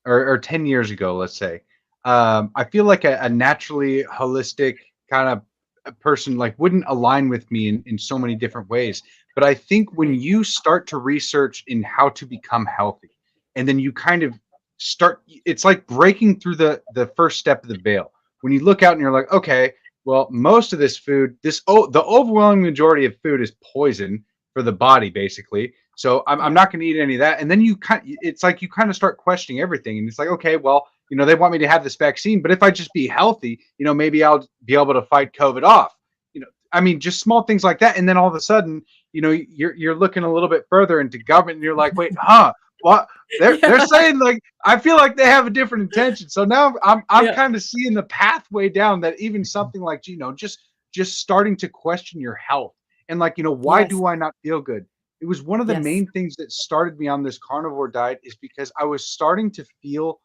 S4: or 10 years ago, let's say, I feel like a naturally holistic kind of a person like wouldn't align with me in so many different ways. But I think when you start to research in how to become healthy, and then you kind of start, it's like breaking through the first step of the veil. When you look out and you're like, okay, well, most of this food, the overwhelming majority of food is poison for the body, basically. So I'm not going to eat any of that. And then it's like you kind of start questioning everything. And it's like, okay, well, they want me to have this vaccine, but if I just be healthy, maybe I'll be able to fight COVID off. I mean, just small things like that. And then all of a sudden, you're looking a little bit further into government and you're like, wait, what? They're saying, like, I feel like they have a different intention. So now I'm kind of seeing the pathway down that even something like, just starting to question your health and like, why do I not feel good? It was one of the main things that started me on this carnivore diet is because I was starting to feel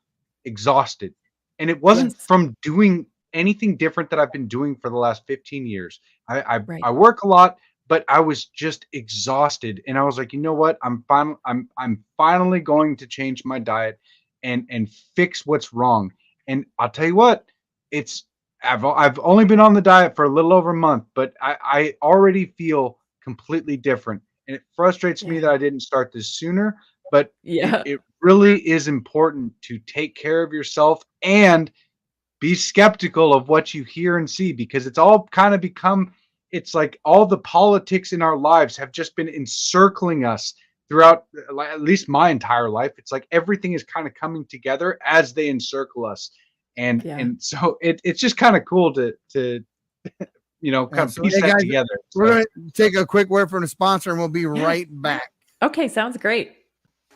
S4: exhausted. And it wasn't from doing anything different that I've been doing for the last 15 years. I work a lot, but I was just exhausted. And I was like, you know what? I'm finally going to change my diet and fix what's wrong. And I'll tell you what, I've only been on the diet for a little over a month, but I already feel completely different. And it frustrates me that I didn't start this sooner, but it really is important to take care of yourself and be skeptical of what you hear and see, because it's all kind of become, it's like all the politics in our lives have just been encircling us throughout at least my entire life. It's like everything is kind of coming together as they encircle us. And so it's just kind of cool to kind of piece that together.
S2: We're going to take a quick word from the sponsor and we'll be right back.
S3: Okay, sounds great.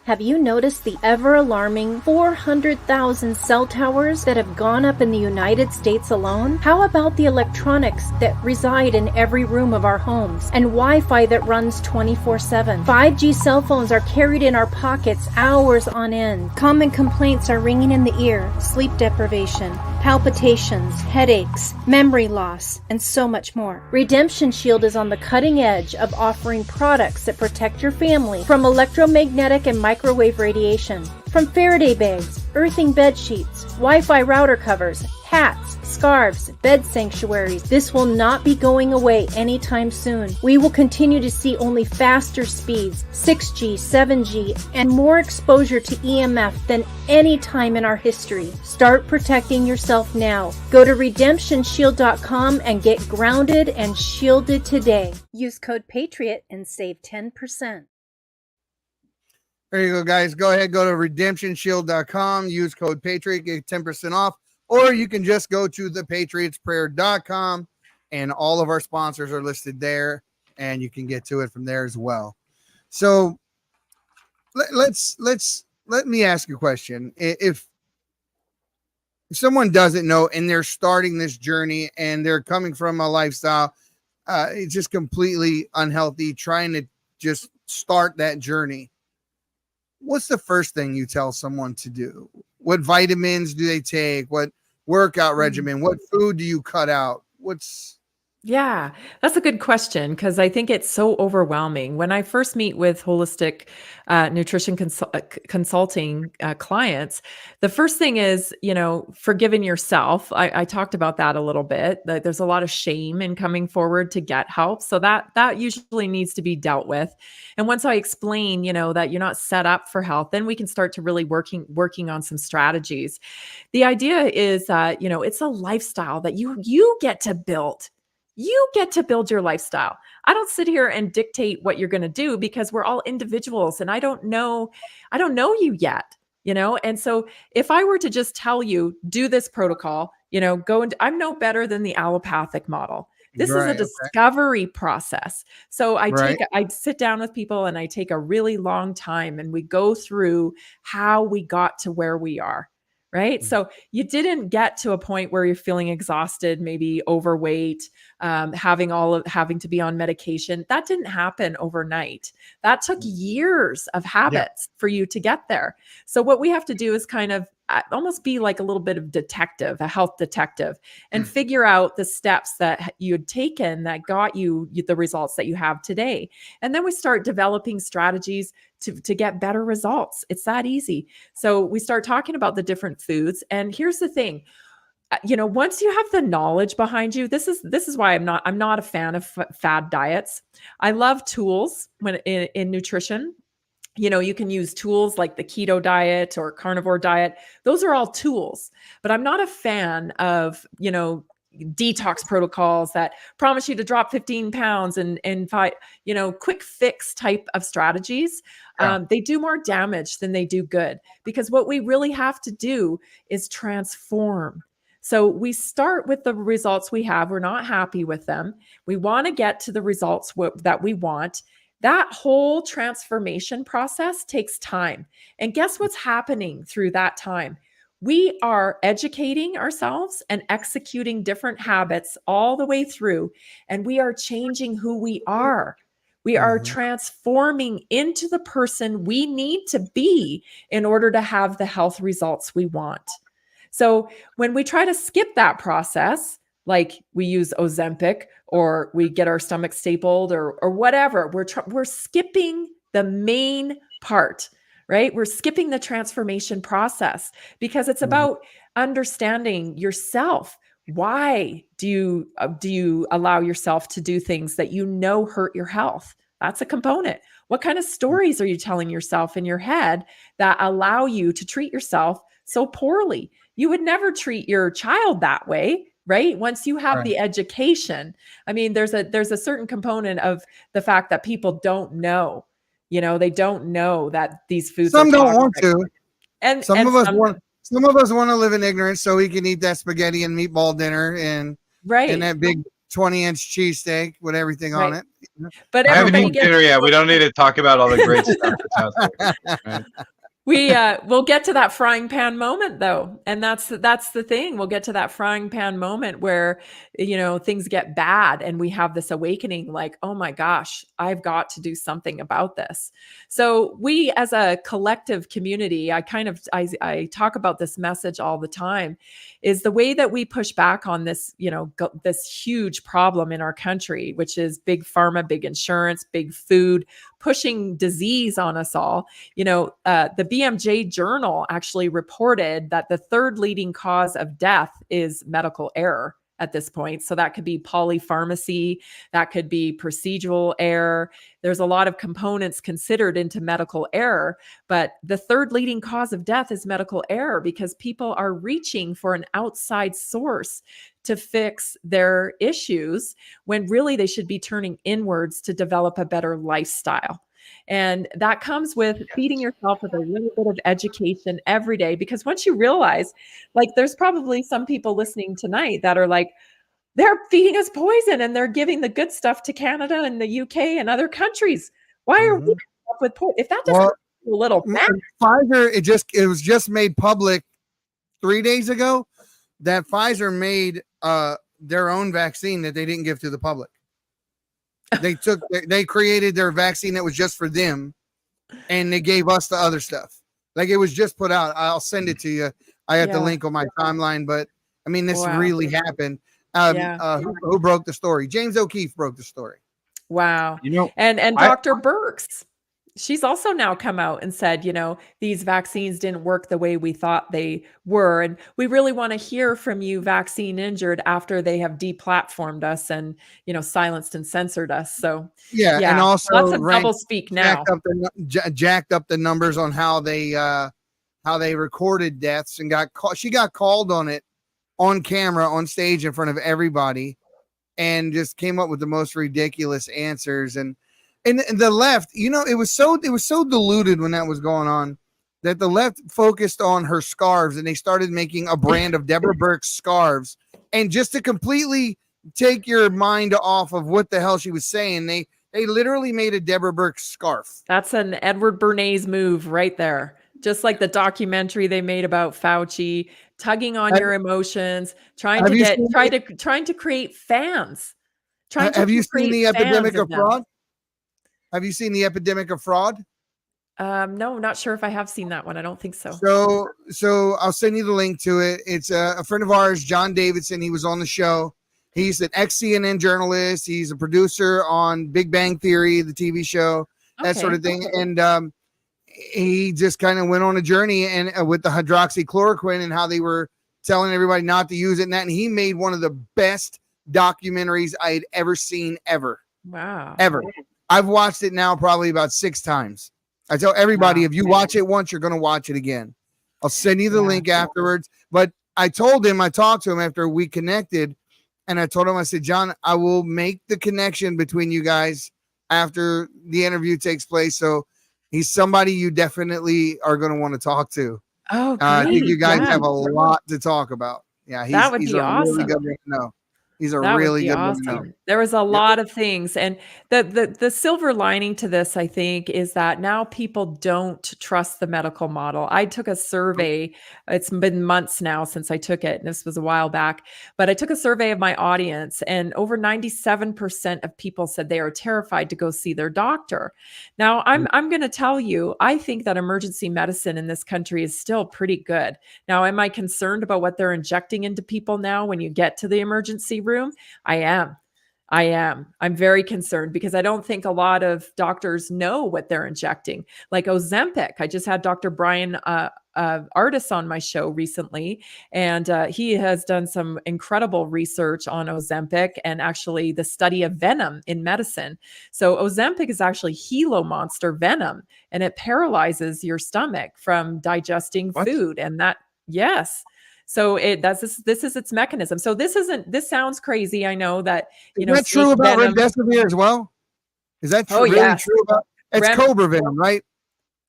S5: Have you noticed the ever-alarming 400,000 cell towers that have gone up in the United States alone? How about the electronics that reside in every room of our homes and Wi-Fi that runs 24/7? 5G cell phones are carried in our pockets hours on end. Common complaints are ringing in the ear: sleep deprivation, palpitations, headaches, memory loss, and so much more. Redemption Shield is on the cutting edge of offering products that protect your family from electromagnetic and microwave radiation. From Faraday bags, earthing bed sheets, Wi-Fi router covers, hats, scarves, bed sanctuaries. This will not be going away anytime soon. We will continue to see only faster speeds, 6G, 7G, and more exposure to EMF than any time in our history. Start protecting yourself now. Go to redemptionshield.com and get grounded and shielded today. Use code Patriot and save 10%.
S2: There you go, guys. Go ahead, go to redemptionshield.com, use code Patriot, get 10% off, or you can just go to thepatriotsprayer.com, and all of our sponsors are listed there, and you can get to it from there as well. So let me ask you a question. If someone doesn't know and they're starting this journey and they're coming from a lifestyle, it's just completely unhealthy, trying to just start that journey, what's the first thing you tell someone to do? What vitamins do they take? What workout regimen? What food do you cut out?
S3: Yeah, that's a good question because I think it's so overwhelming. When I first meet with holistic nutrition consulting clients, the first thing is, forgiving yourself. I talked about that a little bit. That there's a lot of shame in coming forward to get help, so that usually needs to be dealt with. And once I explain, that you're not set up for health, then we can start to really working on some strategies. The idea is that, it's a lifestyle that you get to build. You get to build your lifestyle. I don't sit here and dictate what you're going to do because we're all individuals and I don't know you yet, And so if I were to just tell you, do this protocol, go into, I'm no better than the allopathic model. This is a
S2: Right. Okay.
S3: discovery process. So
S2: Right.
S3: I sit down with people and I take a really long time and we go through how we got to where we are. Right. So you didn't get to a point where you're feeling exhausted, maybe overweight, having to be on medication. That didn't happen overnight. That took years of habits for you to get there. So what we have to do is kind of almost be like a little bit of detective, a health detective, and figure out the steps that you had taken that got you the results that you have today. And then we start developing strategies to get better results. It's that easy. So we start talking about the different foods. And here's the thing, once you have the knowledge behind you, this is why I'm not a fan of fad diets. I love tools when in nutrition. You can use tools like the keto diet or carnivore diet. Those are all tools, but I'm not a fan of, detox protocols that promise you to drop 15 pounds and fight, quick fix type of strategies. They do more damage than they do good, because what we really have to do is transform. So we start with the results we have. We're not happy with them. We want to get to the results that we want. That whole transformation process takes time. And guess what's happening through that time? We are educating ourselves and executing different habits all the way through, and we are changing who we are. We are transforming into the person we need to be in order to have the health results we want. So when we try to skip that process, like we use Ozempic or we get our stomach stapled or whatever, we're skipping the main part, right? We're skipping the transformation process because it's about understanding yourself. Why do you allow yourself to do things that hurt your health? That's a component. What kind of stories are you telling yourself in your head that allow you to treat yourself so poorly? You would never treat your child that way, right? Once you have the education. I mean, there's a certain component of the fact that people don't know, they don't know that these foods
S2: Some
S3: are
S2: don't
S3: toxic.
S2: want to.
S3: And
S2: some of us want to live in ignorance so we can eat that spaghetti and meatball dinner and that big 20-inch cheesesteak with everything on it.
S3: But
S4: I haven't
S3: everybody
S4: eaten dinner yet. We don't need to talk about all the great stuff that's out there. Right?
S3: We'll get to that frying pan moment though. And that's the thing. We'll get to that frying pan moment where, things get bad and we have this awakening like, oh my gosh, I've got to do something about this. So we, as a collective community, I talk about this message all the time, is the way that we push back on this, this huge problem in our country, which is big pharma, big insurance, big food, pushing disease on us all. The BMJ journal actually reported that the third leading cause of death is medical error at this point. So that could be polypharmacy, that could be procedural error. There's a lot of components considered into medical error, but the third leading cause of death is medical error because people are reaching for an outside source to fix their issues when really they should be turning inwards to develop a better lifestyle. And that comes with feeding yourself with a little bit of education every day. Because once you realize, like, there's probably some people listening tonight that are like, they're feeding us poison and they're giving the good stuff to Canada and the UK and other countries. Why are we up with poison? If that doesn't a little mad.
S2: Pfizer, it was just made public 3 days ago that Pfizer made their own vaccine that they didn't give to the public. They created their vaccine that was just for them, and they gave us the other stuff. Like, it was just put out. I'll send it to you. I have the link on my timeline, but I mean, this really happened.
S3: Yeah.
S2: Who broke the story? James O'Keefe broke the story.
S3: Wow.
S4: You know,
S3: And
S4: I
S3: Dr. Birx, she's also now come out and said, these vaccines didn't work the way we thought they were. And we really want to hear from you, vaccine injured, after they have deplatformed us and, silenced and censored us. So
S2: Yeah, and
S3: yeah,
S2: also
S3: lots of double speak now.
S2: jacked up the numbers on how they recorded deaths and she got called on it on camera on stage in front of everybody and just came up with the most ridiculous answers. And the left, it was so diluted when that was going on that the left focused on her scarves and they started making a brand of Deborah Birx scarves. And just to completely take your mind off of what the hell she was saying, they literally made a Deborah Birx scarf.
S3: That's an Edward Bernays move right there. Just like the documentary they made about Fauci, tugging on your emotions, trying to create fans.
S2: Have you seen the epidemic of fraud? Have you seen the epidemic of fraud?
S3: No, not sure if I have seen that one. I don't think so.
S2: So I'll send you the link to it. It's a friend of ours, John Davidson. He was on the show. He's an ex-CNN journalist. He's a producer on Big Bang Theory, the TV show, that sort of thing. And he just kind of went on a journey and with the hydroxychloroquine and how they were telling everybody not to use it and that. And he made one of the best documentaries I had ever seen ever.
S3: Wow.
S2: Ever. I've watched it now probably about 6 times. I tell everybody, if you watch it once, you're going to watch it again. I'll send you the link afterwards. But I talked to him after we connected, and I told him, I said, John, I will make the connection between you guys after the interview takes place. So he's somebody you definitely are going to want to talk to.
S3: Oh, great.
S2: I think you guys have a lot to talk about. Yeah,
S3: that would be awesome.
S2: Really good to know. He's a
S3: That
S2: really
S3: would be
S2: good
S3: awesome.
S2: one.
S3: There was a lot of things. And the silver lining to this, I think, is that now people don't trust the medical model. I took a survey. It's been months now since I took it. And this was a while back. But I took a survey of my audience, and over 97% of people said they are terrified to go see their doctor. Now, I'm going to tell you, I think that emergency medicine in this country is still pretty good. Now, am I concerned about what they're injecting into people now when you get to the emergency room? I am. I'm very concerned because I don't think a lot of doctors know what they're injecting. Like Ozempic. I just had Dr. Brian Artis on my show recently, and he has done some incredible research on Ozempic and actually the study of venom in medicine. So Ozempic is actually Gila monster venom, and it paralyzes your stomach from digesting food. And that, yes. So this is its mechanism. So this sounds crazy. I know that,
S2: is that true about remdesivir as well? Is that true about it's cobra venom, right?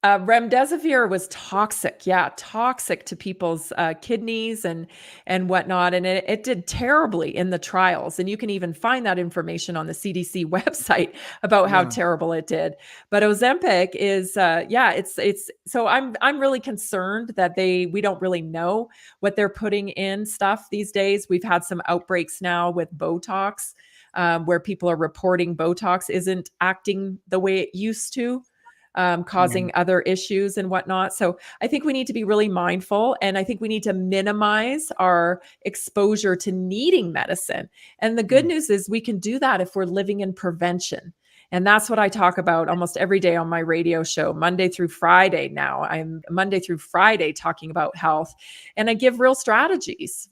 S3: Remdesivir was toxic. Yeah, toxic to people's kidneys and whatnot. And it did terribly in the trials. And you can even find that information on the CDC website about how terrible it did. But Ozempic is, it's so I'm really concerned that we don't really know what they're putting in stuff these days. We've had some outbreaks now with Botox, where people are reporting Botox isn't acting the way it used to. Causing other issues and whatnot. So I think we need to be really mindful, and I think we need to minimize our exposure to needing medicine. And the good news is we can do that if we're living in prevention. And that's what I talk about almost every day on my radio show, Monday through Friday. Now I'm Monday through Friday talking about health, and I give real strategies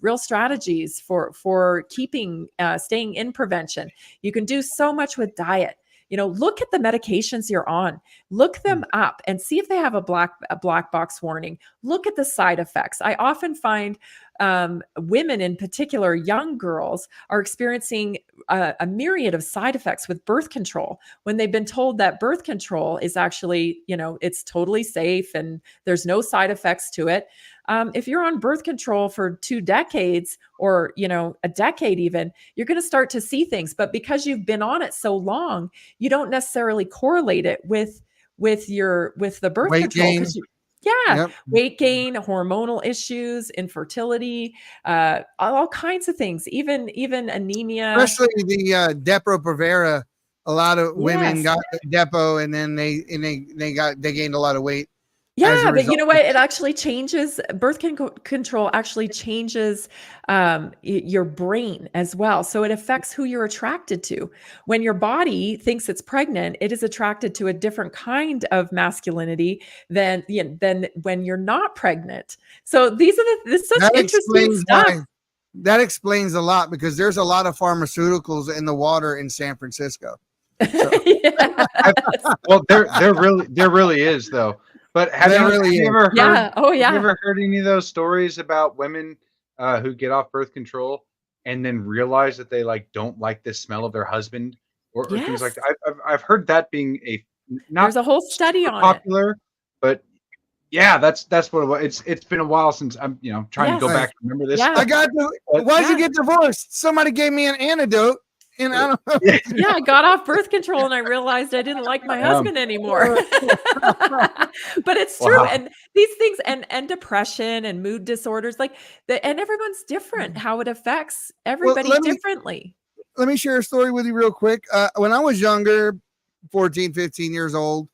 S3: for keeping, staying in prevention. You can do so much with diet. Look at the medications you're on, look them up and see if they have a black box warning. Look at the side effects. I often find women, in particular, young girls, are experiencing a myriad of side effects with birth control when they've been told that birth control is actually, it's totally safe and there's no side effects to it. If you're on birth control for 2 decades or, a decade even, you're going to start to see things. But because you've been on it so long, you don't necessarily correlate it with the birth
S2: weight
S3: control.
S2: gain.
S3: Weight gain, hormonal issues, infertility, all kinds of things, even anemia.
S2: Especially the Depo-Provera. A lot of women got Depo, and then they gained a lot of weight. as a
S3: Yeah, but you
S2: result.
S3: know what? It actually changes. Control actually changes your brain as well. So it affects who you're attracted to. When your body thinks it's pregnant, it is attracted to a different kind of masculinity than when you're not pregnant. So this is such
S2: That
S3: interesting
S2: explains
S3: stuff.
S2: why. That explains a lot because there's a lot of pharmaceuticals in the water in San Francisco. So
S3: Yeah.
S4: Well, there really is though. But
S2: there really
S4: have you
S2: is.
S4: ever heard
S3: Yeah. Oh,
S4: have you
S3: yeah.
S4: ever heard any of those stories about women who get off birth control and then realize that they like don't like the smell of their husband or things like
S3: Yes.
S4: that? I've heard that being a
S3: There's
S4: not
S3: a whole study
S4: super
S3: on it.
S4: popular, but yeah, that's what it was. It's been a while since I'm trying to go
S3: Yes.
S2: Right.
S4: back and remember this
S3: Yeah.
S2: I
S4: stuff.
S2: got to.
S4: But
S2: Why'd you
S3: Yeah.
S2: get divorced? Somebody gave me an antidote, and I don't know.
S4: yeah,
S3: Yeah, I got off birth control and I realized I didn't like my husband anymore. But it's true.
S4: wow.
S3: And these things and depression and mood disorders, like and everyone's different, how it affects
S2: Well,
S3: everybody differently.
S2: let me share a story with you real quick. When I was younger, 14, 15 years old,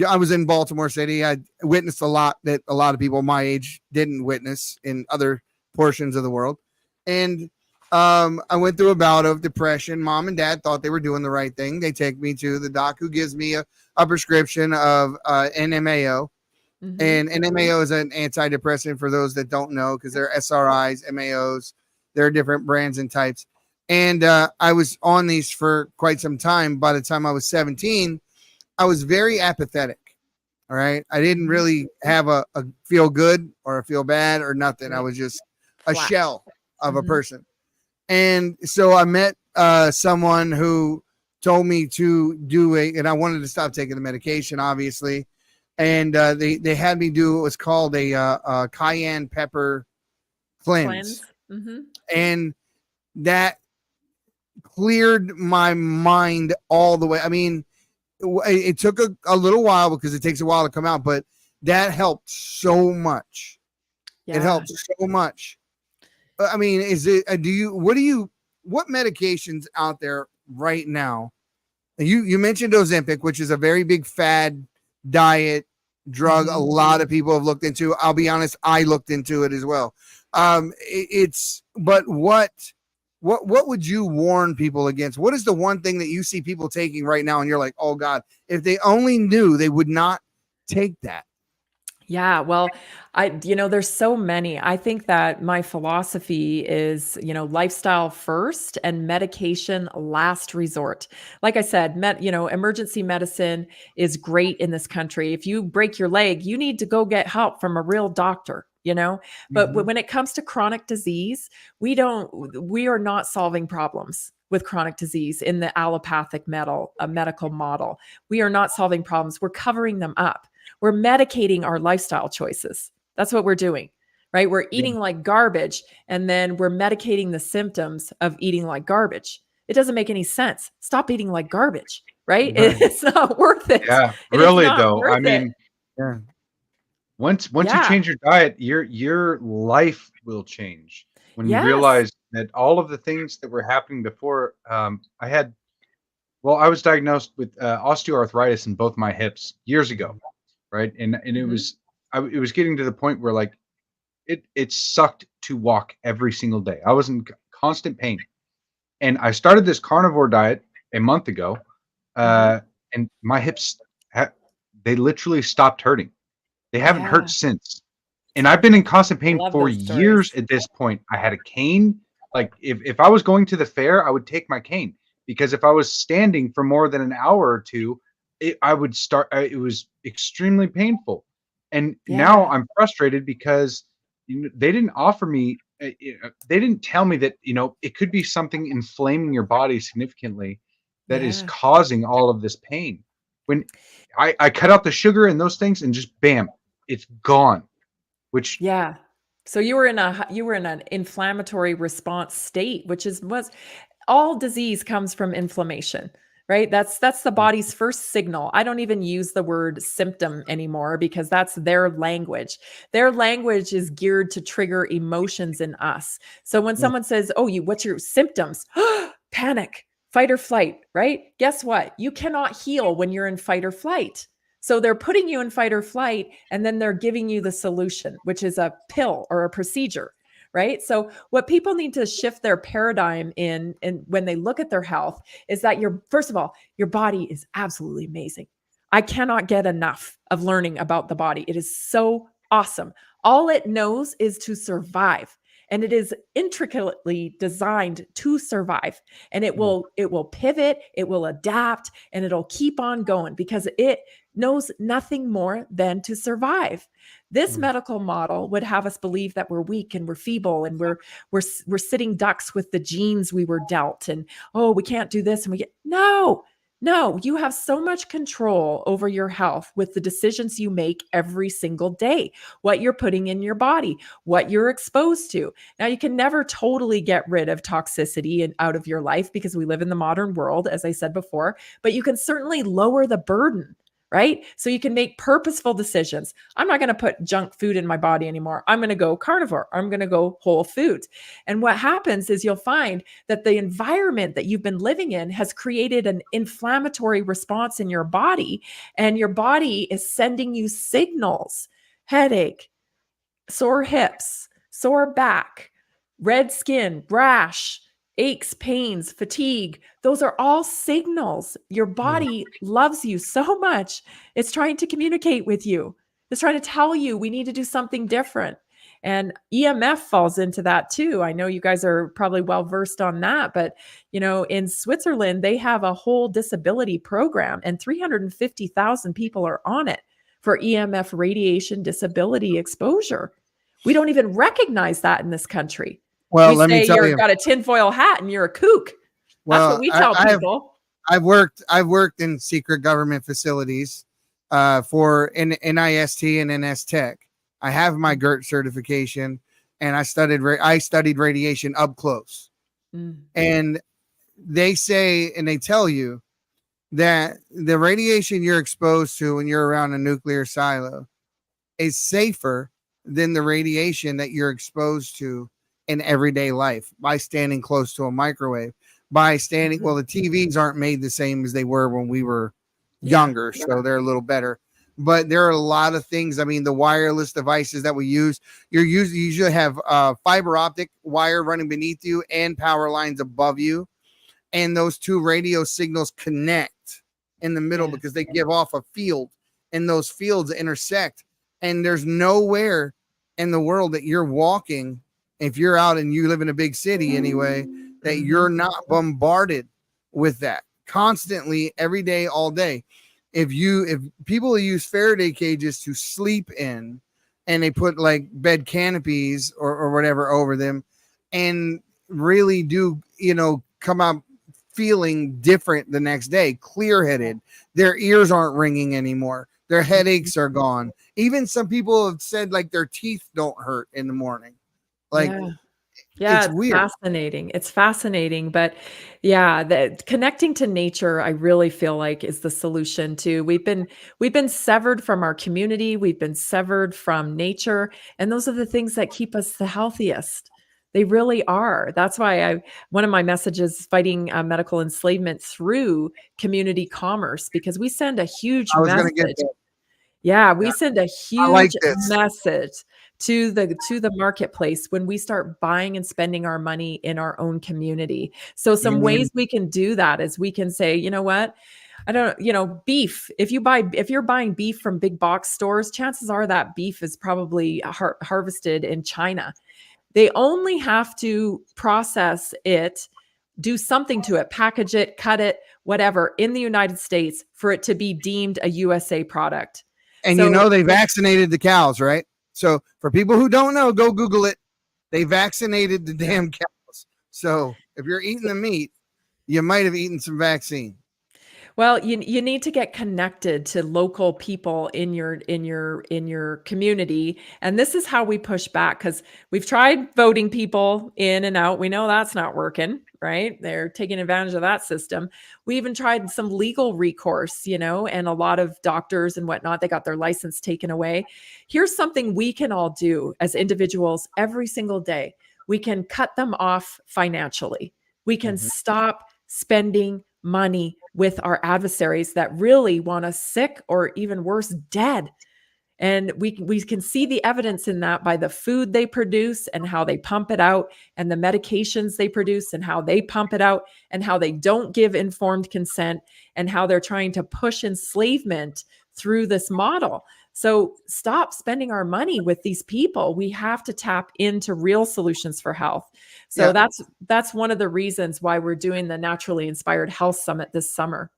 S2: I was in Baltimore City. I witnessed a lot that a lot of people my age didn't witness in other portions of the world. And I went through a bout of depression. Mom and dad thought they were doing the right thing. They take me to the doc who gives me a prescription of NMAO.
S3: Mhm.
S2: And NMAO is an antidepressant for those that don't know, because they're SRIs, MAOs. There are different brands and types. And I was on these for quite some time. By the time I was 17, I was very apathetic. All right. I didn't really have a feel good or a feel bad or nothing. I
S3: Right.
S2: was just a
S3: Flat.
S2: shell of a
S3: Mhm.
S2: person. And so I met someone who told me to do and I wanted to stop taking the medication, obviously. And they had me do what was called a cayenne pepper cleanse.
S3: Mhm.
S2: And that cleared my mind all the way. I mean, it took a little while because it takes a while to come out, but that helped so much.
S3: Yeah.
S2: It helps so much. I mean, what medications out there right now? You mentioned Ozempic, which is a very big fad diet drug. A lot of people have looked into. I'll be honest, I looked into it as well. But what would you warn people against? What is the one thing that you see people taking right now and you're like, oh God, if they only knew, they would not take that?
S3: Yeah, well, there's so many. I think that my philosophy is, lifestyle first and medication last resort. Like I said, emergency medicine is great in this country. If you break your leg, you need to go get help from a real doctor, But
S2: Mhm.
S3: when it comes to chronic disease, we are not solving problems with chronic disease in the allopathic medical model. We are not solving problems. We're covering them up. We're medicating our lifestyle choices. That's what we're doing, right? We're eating like garbage, and then we're medicating the symptoms of eating like garbage. It doesn't make any sense. Stop eating like garbage, right?
S2: Right.
S3: It's not worth it.
S4: Yeah,
S3: It is
S4: really
S3: not
S4: though. I
S3: worth it.
S4: mean,
S2: Yeah.
S4: once you
S3: Yeah.
S4: change your diet, your life will change. When you
S3: Yes.
S4: realize that all of the things that were happening before, I was diagnosed with osteoarthritis in both my hips years ago, right? And it
S3: Mhm.
S4: was it was getting to the point where like it sucked to walk every single day. I was in constant pain, and I started this carnivore diet a month ago,
S3: Mhm.
S4: and my hips they literally stopped hurting. They haven't hurt
S3: Yeah.
S4: since. And I've been in constant
S3: I
S4: pain
S3: love
S4: for
S3: those stories.
S4: years at this point. I had a cane. Like if I was going to the fair, I would take my cane because if I was standing for more than an hour or two, I would start. It was extremely painful. And now
S3: Yeah.
S4: I'm frustrated because they didn't offer me. They didn't tell me that it could be something inflaming your body significantly that is
S3: Yeah.
S4: causing all of this pain. When I cut out the sugar and those things, and just bam, it's gone. Which
S3: Yeah. So you were in an inflammatory response state, which was all disease comes from inflammation, right? That's the body's first signal. I don't even use the word symptom anymore because that's their language. Their language is geared to trigger emotions in us. So when someone says, "Oh, what's your symptoms?" Panic, fight or flight, right? Guess what? You cannot heal when you're in fight or flight. So they're putting you in fight or flight, and then they're giving you the solution, which is a pill or a procedure, right? So what people need to shift their paradigm in, and when they look at their health, is that first of all, your body is absolutely amazing. I cannot get enough of learning about the body. It is so awesome. All it knows is to survive. And it is intricately designed to survive. And it will pivot, it will adapt, and it'll keep on going because it knows nothing more than to survive. This medical model would have us believe that we're weak and we're feeble and we're sitting ducks with the genes we were dealt, and oh, we can't do this, and no, you have so much control over your health with the decisions you make every single day, what you're putting in your body, what you're exposed to. Now, you can never totally get rid of toxicity and out of your life because we live in the modern world, as I said before, but you can certainly lower the burden, right? So you can make purposeful decisions. I'm not going to put junk food in my body anymore. I'm going to go carnivore. I'm going to go whole foods. And what happens is you'll find that the environment that you've been living in has created an inflammatory response in your body, and your body is sending you signals: headache, sore hips, sore back, red skin, rash, aches, pains, fatigue. Those are all signals. Your body loves you so much. It's trying to communicate with you. It's trying to tell you we need to do something different. And EMF falls into that too. I know you guys are probably well versed on that, but in Switzerland, they have a whole disability program, and 350,000 people are on it for EMF radiation disability exposure. We don't even recognize that in this country.
S2: Well,
S3: we
S2: let me
S3: say
S2: tell
S3: you've
S2: you.
S3: got a tinfoil hat and you're a kook. That's what we tell people.
S2: I've worked in secret government facilities for NIST and NS Tech. I have my GERT certification, and I studied radiation up close. And they say, and they tell you that the radiation you're exposed to when you're around a nuclear silo is safer than the radiation that you're exposed to in everyday life by standing close to a microwave, by standing, well, the TVs aren't made the same as they were when we were younger, so they're a little better. But there are a lot of things. I mean, the wireless devices that we use, you usually have fiber optic wire running beneath you and power lines above you. And those two radio signals connect in the middle because they give off a field, and those fields intersect. And there's nowhere in the world that you're walking, if you're out and you live in a big city anyway, that you're not bombarded with that constantly every day, all day. If people use Faraday cages to sleep in, and they put like bed canopies or whatever over them, and really do, come out feeling different the next day, clear-headed, their ears aren't ringing anymore, their headaches are gone. Even some people have said like their teeth don't hurt in the morning. Like,
S3: it's
S2: weird.
S3: fascinating. It's fascinating. But the connecting to nature, I really feel like, is the solution too. We've been severed from our community. We've been severed from nature. And those are the things that keep us the healthiest. They really are. That's why one of my messages is fighting medical enslavement through community commerce, because we send a huge message. We send a huge message to the marketplace when we start buying and spending our money in our own community. So some ways we can do that is we can say, you know what? Beef. If you're buying beef from big box stores, chances are that beef is probably harvested in China. They only have to process it, do something to it, package it, cut it, whatever, in the United States for it to be deemed a USA product.
S2: And they vaccinated the cows, right? So for people who don't know, go Google it. They vaccinated the damn cows. So if you're eating the meat, you might have eaten some vaccine.
S3: Well, you need to get connected to local people in your community. And this is how we push back, because we've tried voting people in and out. We know that's not working, right? They're taking advantage of that system. We even tried some legal recourse, and a lot of doctors and whatnot, they got their license taken away. Here's something we can all do as individuals every single day. We can cut them off financially. We can stop spending money with our adversaries that really want us sick or even worse, dead. And we can see the evidence in that by the food they produce and how they pump it out, and the medications they produce and how they pump it out, and how they don't give informed consent, and how they're trying to push enslavement through this model. So stop spending our money with these people. We have to tap into real solutions for health. So that's one of the reasons why we're doing the Naturally Inspired Health Summit this summer.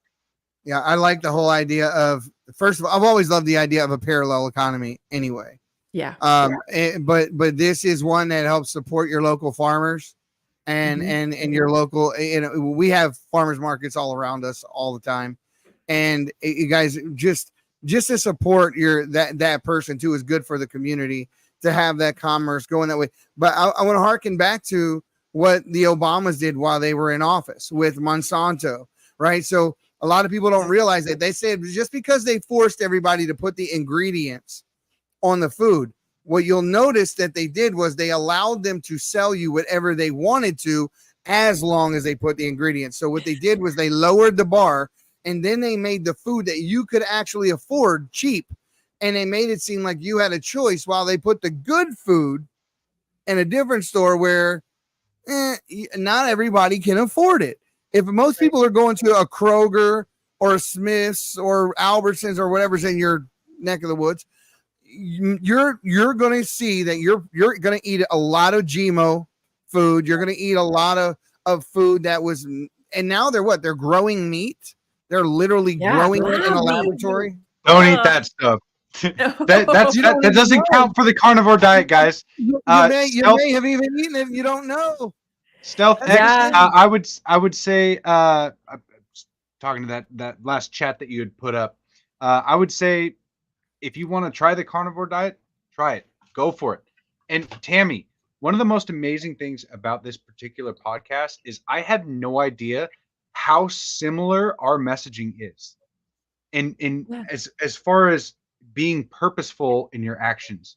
S2: Yeah, I like the whole idea of, first of all, I've always loved the idea of a parallel economy anyway.
S3: Yeah.
S2: But this is one that helps support your local farmers and your local, we have farmers markets all around us all the time. And you guys just to support that person too is good for the community to have that commerce going that way. But I want to harken back to what the Obamas did while they were in office with Monsanto, right? So a lot of people don't realize that. They said just because they forced everybody to put the ingredients on the food, what you'll notice that they did was they allowed them to sell you whatever they wanted to, as long as they put the ingredients. So what they did was they lowered the bar, and then they made the food that you could actually afford cheap. And they made it seem like you had a choice, while they put the good food in a different store where not everybody can afford it. If most people are going to a Kroger or a Smith's or Albertsons or whatever's in your neck of the woods, you're going to see that you're going to eat a lot of GMO food. You're going to eat a lot of food that was, and now they're growing meat. They're literally growing it in a laboratory.
S4: Don't eat that stuff. that doesn't count for the carnivore diet, guys.
S2: You may have even eaten it. You don't know.
S4: Stealth X, I would say, talking to that last chat that you had put up, I would say, if you want to try the carnivore diet, try it. Go for it. And Tammy, one of the most amazing things about this particular podcast is I had no idea how similar our messaging is. As far as being purposeful in your actions,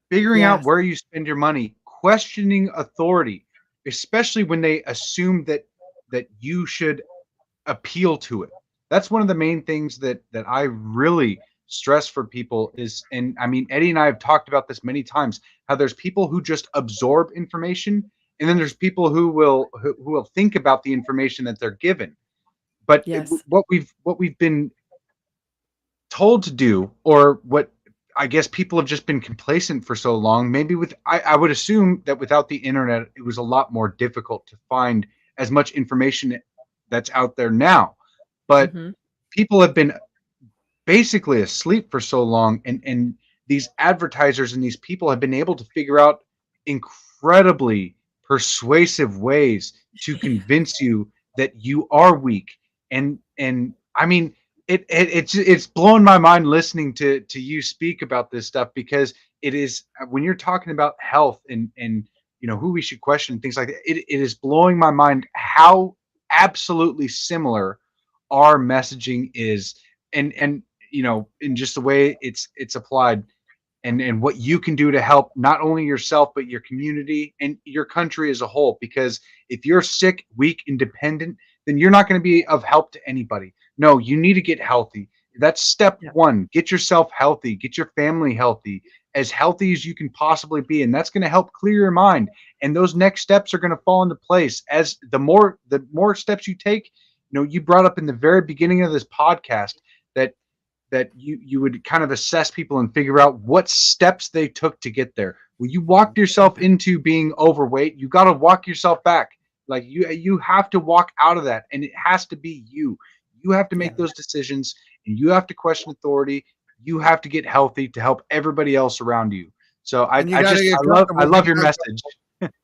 S4: figuring out where you spend your money, questioning authority, especially when they assume that you should appeal to it. That's one of the main things that I really stress for people is, and I mean, Eddie and I have talked about this many times, how there's people who just absorb information, and then there's people who will think about the information that they're given. But what we've been told to do, or what I guess people have just been complacent for so long, maybe I would assume that without the internet, it was a lot more difficult to find as much information that's out there now. But people have been basically asleep for so long, and these advertisers and these people have been able to figure out incredibly persuasive ways to convince you that you are weak. And I mean, it's blowing my mind listening to you speak about this stuff, because it is, when you're talking about health and who we should question and things like that, it is blowing my mind how absolutely similar our messaging is, and in just the way it's applied, and what you can do to help not only yourself but your community and your country as a whole. Because if you're sick, weak, and dependent, then you're not going to be of help to anybody. No, you need to get healthy. That's step one. Get yourself healthy. Get your family healthy as you can possibly be, and that's going to help clear your mind. And those next steps are going to fall into place as the more steps you take. You brought up in the very beginning of this podcast that you would kind of assess people and figure out what steps they took to get there. When you walked yourself into being overweight, you got to walk yourself back. Like you have to walk out of that, and it has to be you. You have to make those decisions, and you have to question authority. You have to get healthy to help everybody else around you. So I love your message.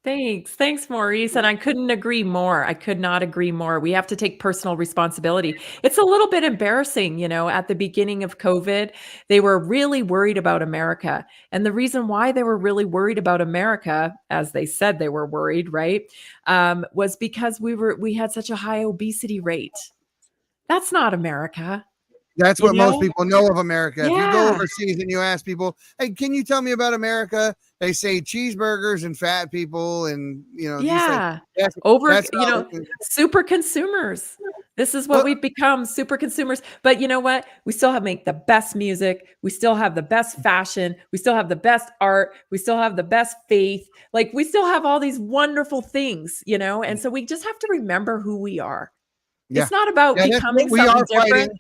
S3: Thanks, Maurice. And I couldn't agree more. I could not agree more. We have to take personal responsibility. It's a little bit embarrassing, at the beginning of COVID, they were really worried about America. And the reason why they were really worried about America, as they said they were worried, right, was because we had such a high obesity rate. That's not America.
S2: That's
S3: you
S2: what most
S3: know?
S2: people know of America. If you go
S3: Yeah.
S2: overseas and you ask people, hey, can you tell me about America? They say cheeseburgers and fat people and, these things.
S3: Yeah.
S2: That's,
S3: Over,
S2: that's how,
S3: super consumers. This is what
S2: well,
S3: we've become, super consumers. But you know what? We still have make the best music. We still have the best fashion. We still have the best art. We still have the best faith. Like we still have all these wonderful things, And so we just have to remember who we are.
S2: yeah.
S3: It's not about
S2: Yeah, that's
S3: becoming
S2: what we
S3: something
S2: are fighting.
S3: different.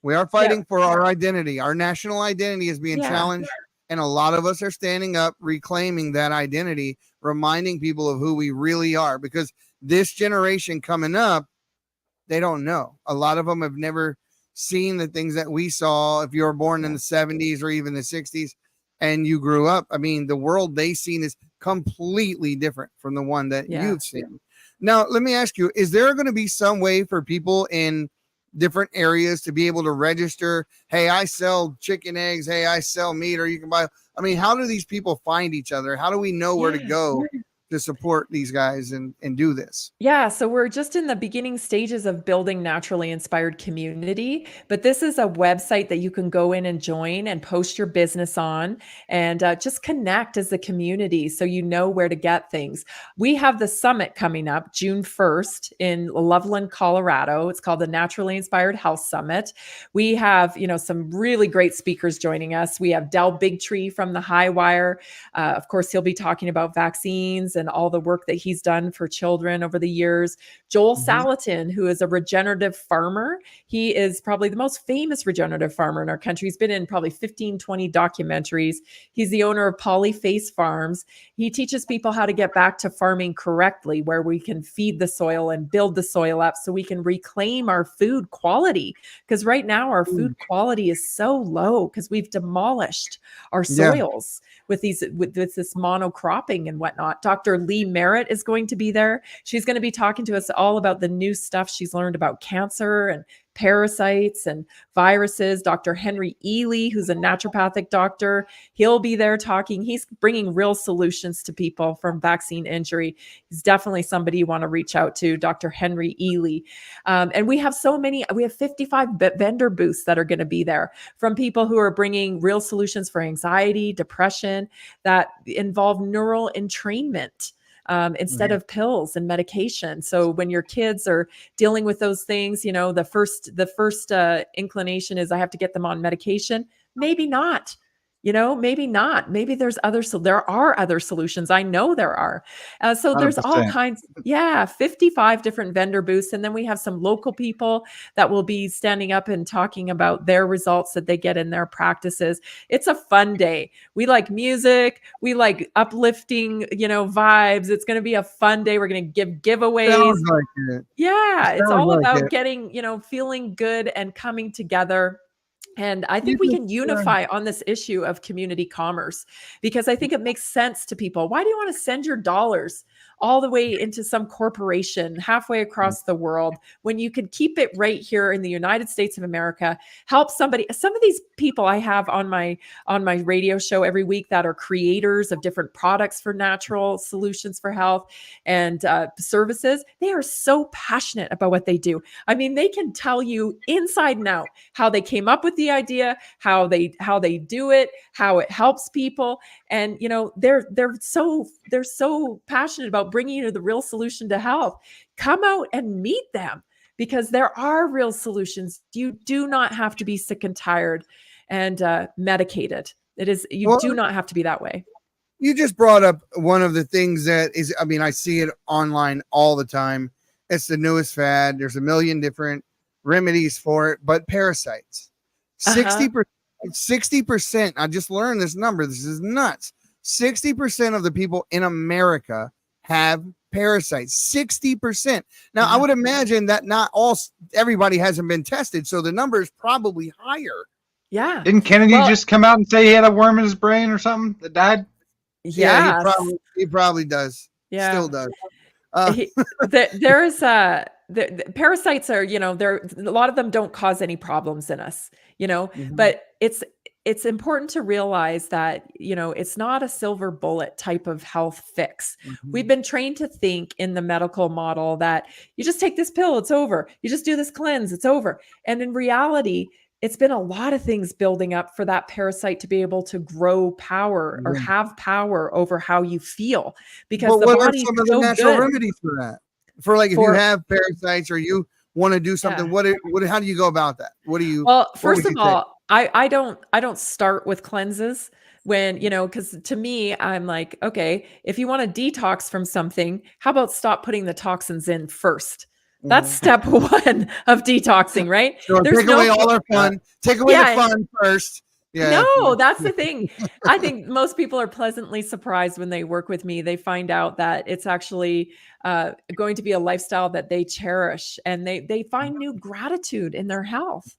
S2: We are
S3: Yeah.
S2: fighting for our identity. Our national identity is being
S3: Yeah.
S2: challenged. And a lot of us are standing up, reclaiming that identity, reminding people of who we really are. Because this generation coming up, they don't know. A lot of them have never seen the things that we saw. If you were born in the 70s or even the 60s and you grew up, I mean, the world they seen is completely different from the one that
S3: Yeah.
S2: you've seen. Now, let me ask you, is there going to be some way for people in different areas to be able to register? Hey, I sell chicken eggs. Hey, I sell meat, or you can buy. I mean, how do these people find each other? How do we know where to
S3: Yeah.
S2: go to support these guys and do this?
S3: Yeah, so we're just in the beginning stages of building naturally inspired community, but this is a website that you can go in and join and post your business on and just connect as a community so you know where to get things. We have the summit coming up June 1st in Loveland, Colorado. It's called the Naturally Inspired Health Summit. We have, some really great speakers joining us. We have Del Bigtree from the High Wire. Of course, he'll be talking about vaccines and all the work that he's done for children over the years. Joel Salatin, who is a regenerative farmer. He is probably the most famous regenerative farmer in our country. He's been in probably 15, 20 documentaries. He's the owner of Polyface Farms. He teaches people how to get back to farming correctly, where we can feed the soil and build the soil up so we can reclaim our food quality. Because right now our food quality is so low because we've demolished our soils with this monocropping and whatnot. Dr. Lee Merritt is going to be there. She's going to be talking to us all about the new stuff she's learned about cancer and parasites and viruses. Dr. Henry Ely, who's a naturopathic doctor, he'll be there talking. He's bringing real solutions to people from vaccine injury. He's definitely somebody you want to reach out to, Dr. Henry Ely. And we have 55 vendor booths that are going to be there from people who are bringing real solutions for anxiety, depression that involve neural entrainment. Instead of pills and medication. So when your kids are dealing with those things, the first inclination is I have to get them on medication. Maybe not. Maybe not. Maybe there are other solutions. I know there are. So there's all
S4: 100%.
S3: kinds. Yeah, 55 different vendor booths. And then we have some local people that will be standing up and talking about their results that they get in their practices. It's a fun day. We like music. We like uplifting, vibes. It's going to be a fun day. We're going to give giveaways.
S2: Sounds like it.
S3: Yeah, it's all
S2: like
S3: about
S2: it.
S3: getting, feeling good and coming together. And I think
S2: You
S3: we
S2: just,
S3: can unify on this issue of community commerce because I think it makes sense to people. Why do you want to send your dollars all the way into some corporation halfway across the world when you could keep it right here in the United States of America, help somebody? Some of these people I have on my radio show every week that are creators of different products for natural solutions for health and services, they are so passionate about what they do. I mean, they can tell you inside and out how they came up with the idea, how they do it, how it helps people. And they're so passionate about bringing you the real solution to health. Come out and meet them because there are real solutions. You do not have to be sick and tired and medicated. You do not have to be that way.
S2: You just brought up one of the things that is, I mean, I see it online all the time. It's the newest fad. There's a million different remedies for it, but parasites. 60%. I just learned this number. This is nuts. 60% of the people in America have parasites. 60%. Now, I would imagine that not everybody hasn't been tested, so the number is probably higher.
S3: Yeah.
S4: Didn't Kennedy just come out and say he had a worm in his brain or something that died?
S2: Yeah, he probably does.
S3: Yeah.
S2: Still does.
S3: The parasites are, a lot of them don't cause any problems in us, but it's important to realize that, it's not a silver bullet type of health fix. We've been trained to think in the medical model that you just take this pill, it's over. You just do this cleanse, it's over. And in reality, it's been a lot of things building up for that parasite to be able to grow power or
S2: Yeah.
S3: have power over how you feel, because
S2: But
S3: the
S2: what are
S3: body's
S2: some of the
S3: so
S2: natural
S3: good
S2: remedies for that? For like if you
S3: for,
S2: have parasites or you want to do something,
S3: yeah.
S2: how do you go about that?
S3: Well,
S2: What
S3: first
S2: would you
S3: of
S2: say?
S3: all, I don't start with cleanses when, because to me, I'm like, okay, if you want to detox from something, how about stop putting the toxins in first? That's
S2: Mhm.
S3: step one of detoxing, right?
S2: So
S3: There's
S2: take away
S3: no,
S2: all our fun. Take away the
S3: yeah,
S2: fun first. Yeah.
S3: no, that's the thing. I think most people are pleasantly surprised when they work with me. They find out that it's actually going to be a lifestyle that they cherish, and they find new gratitude in their health,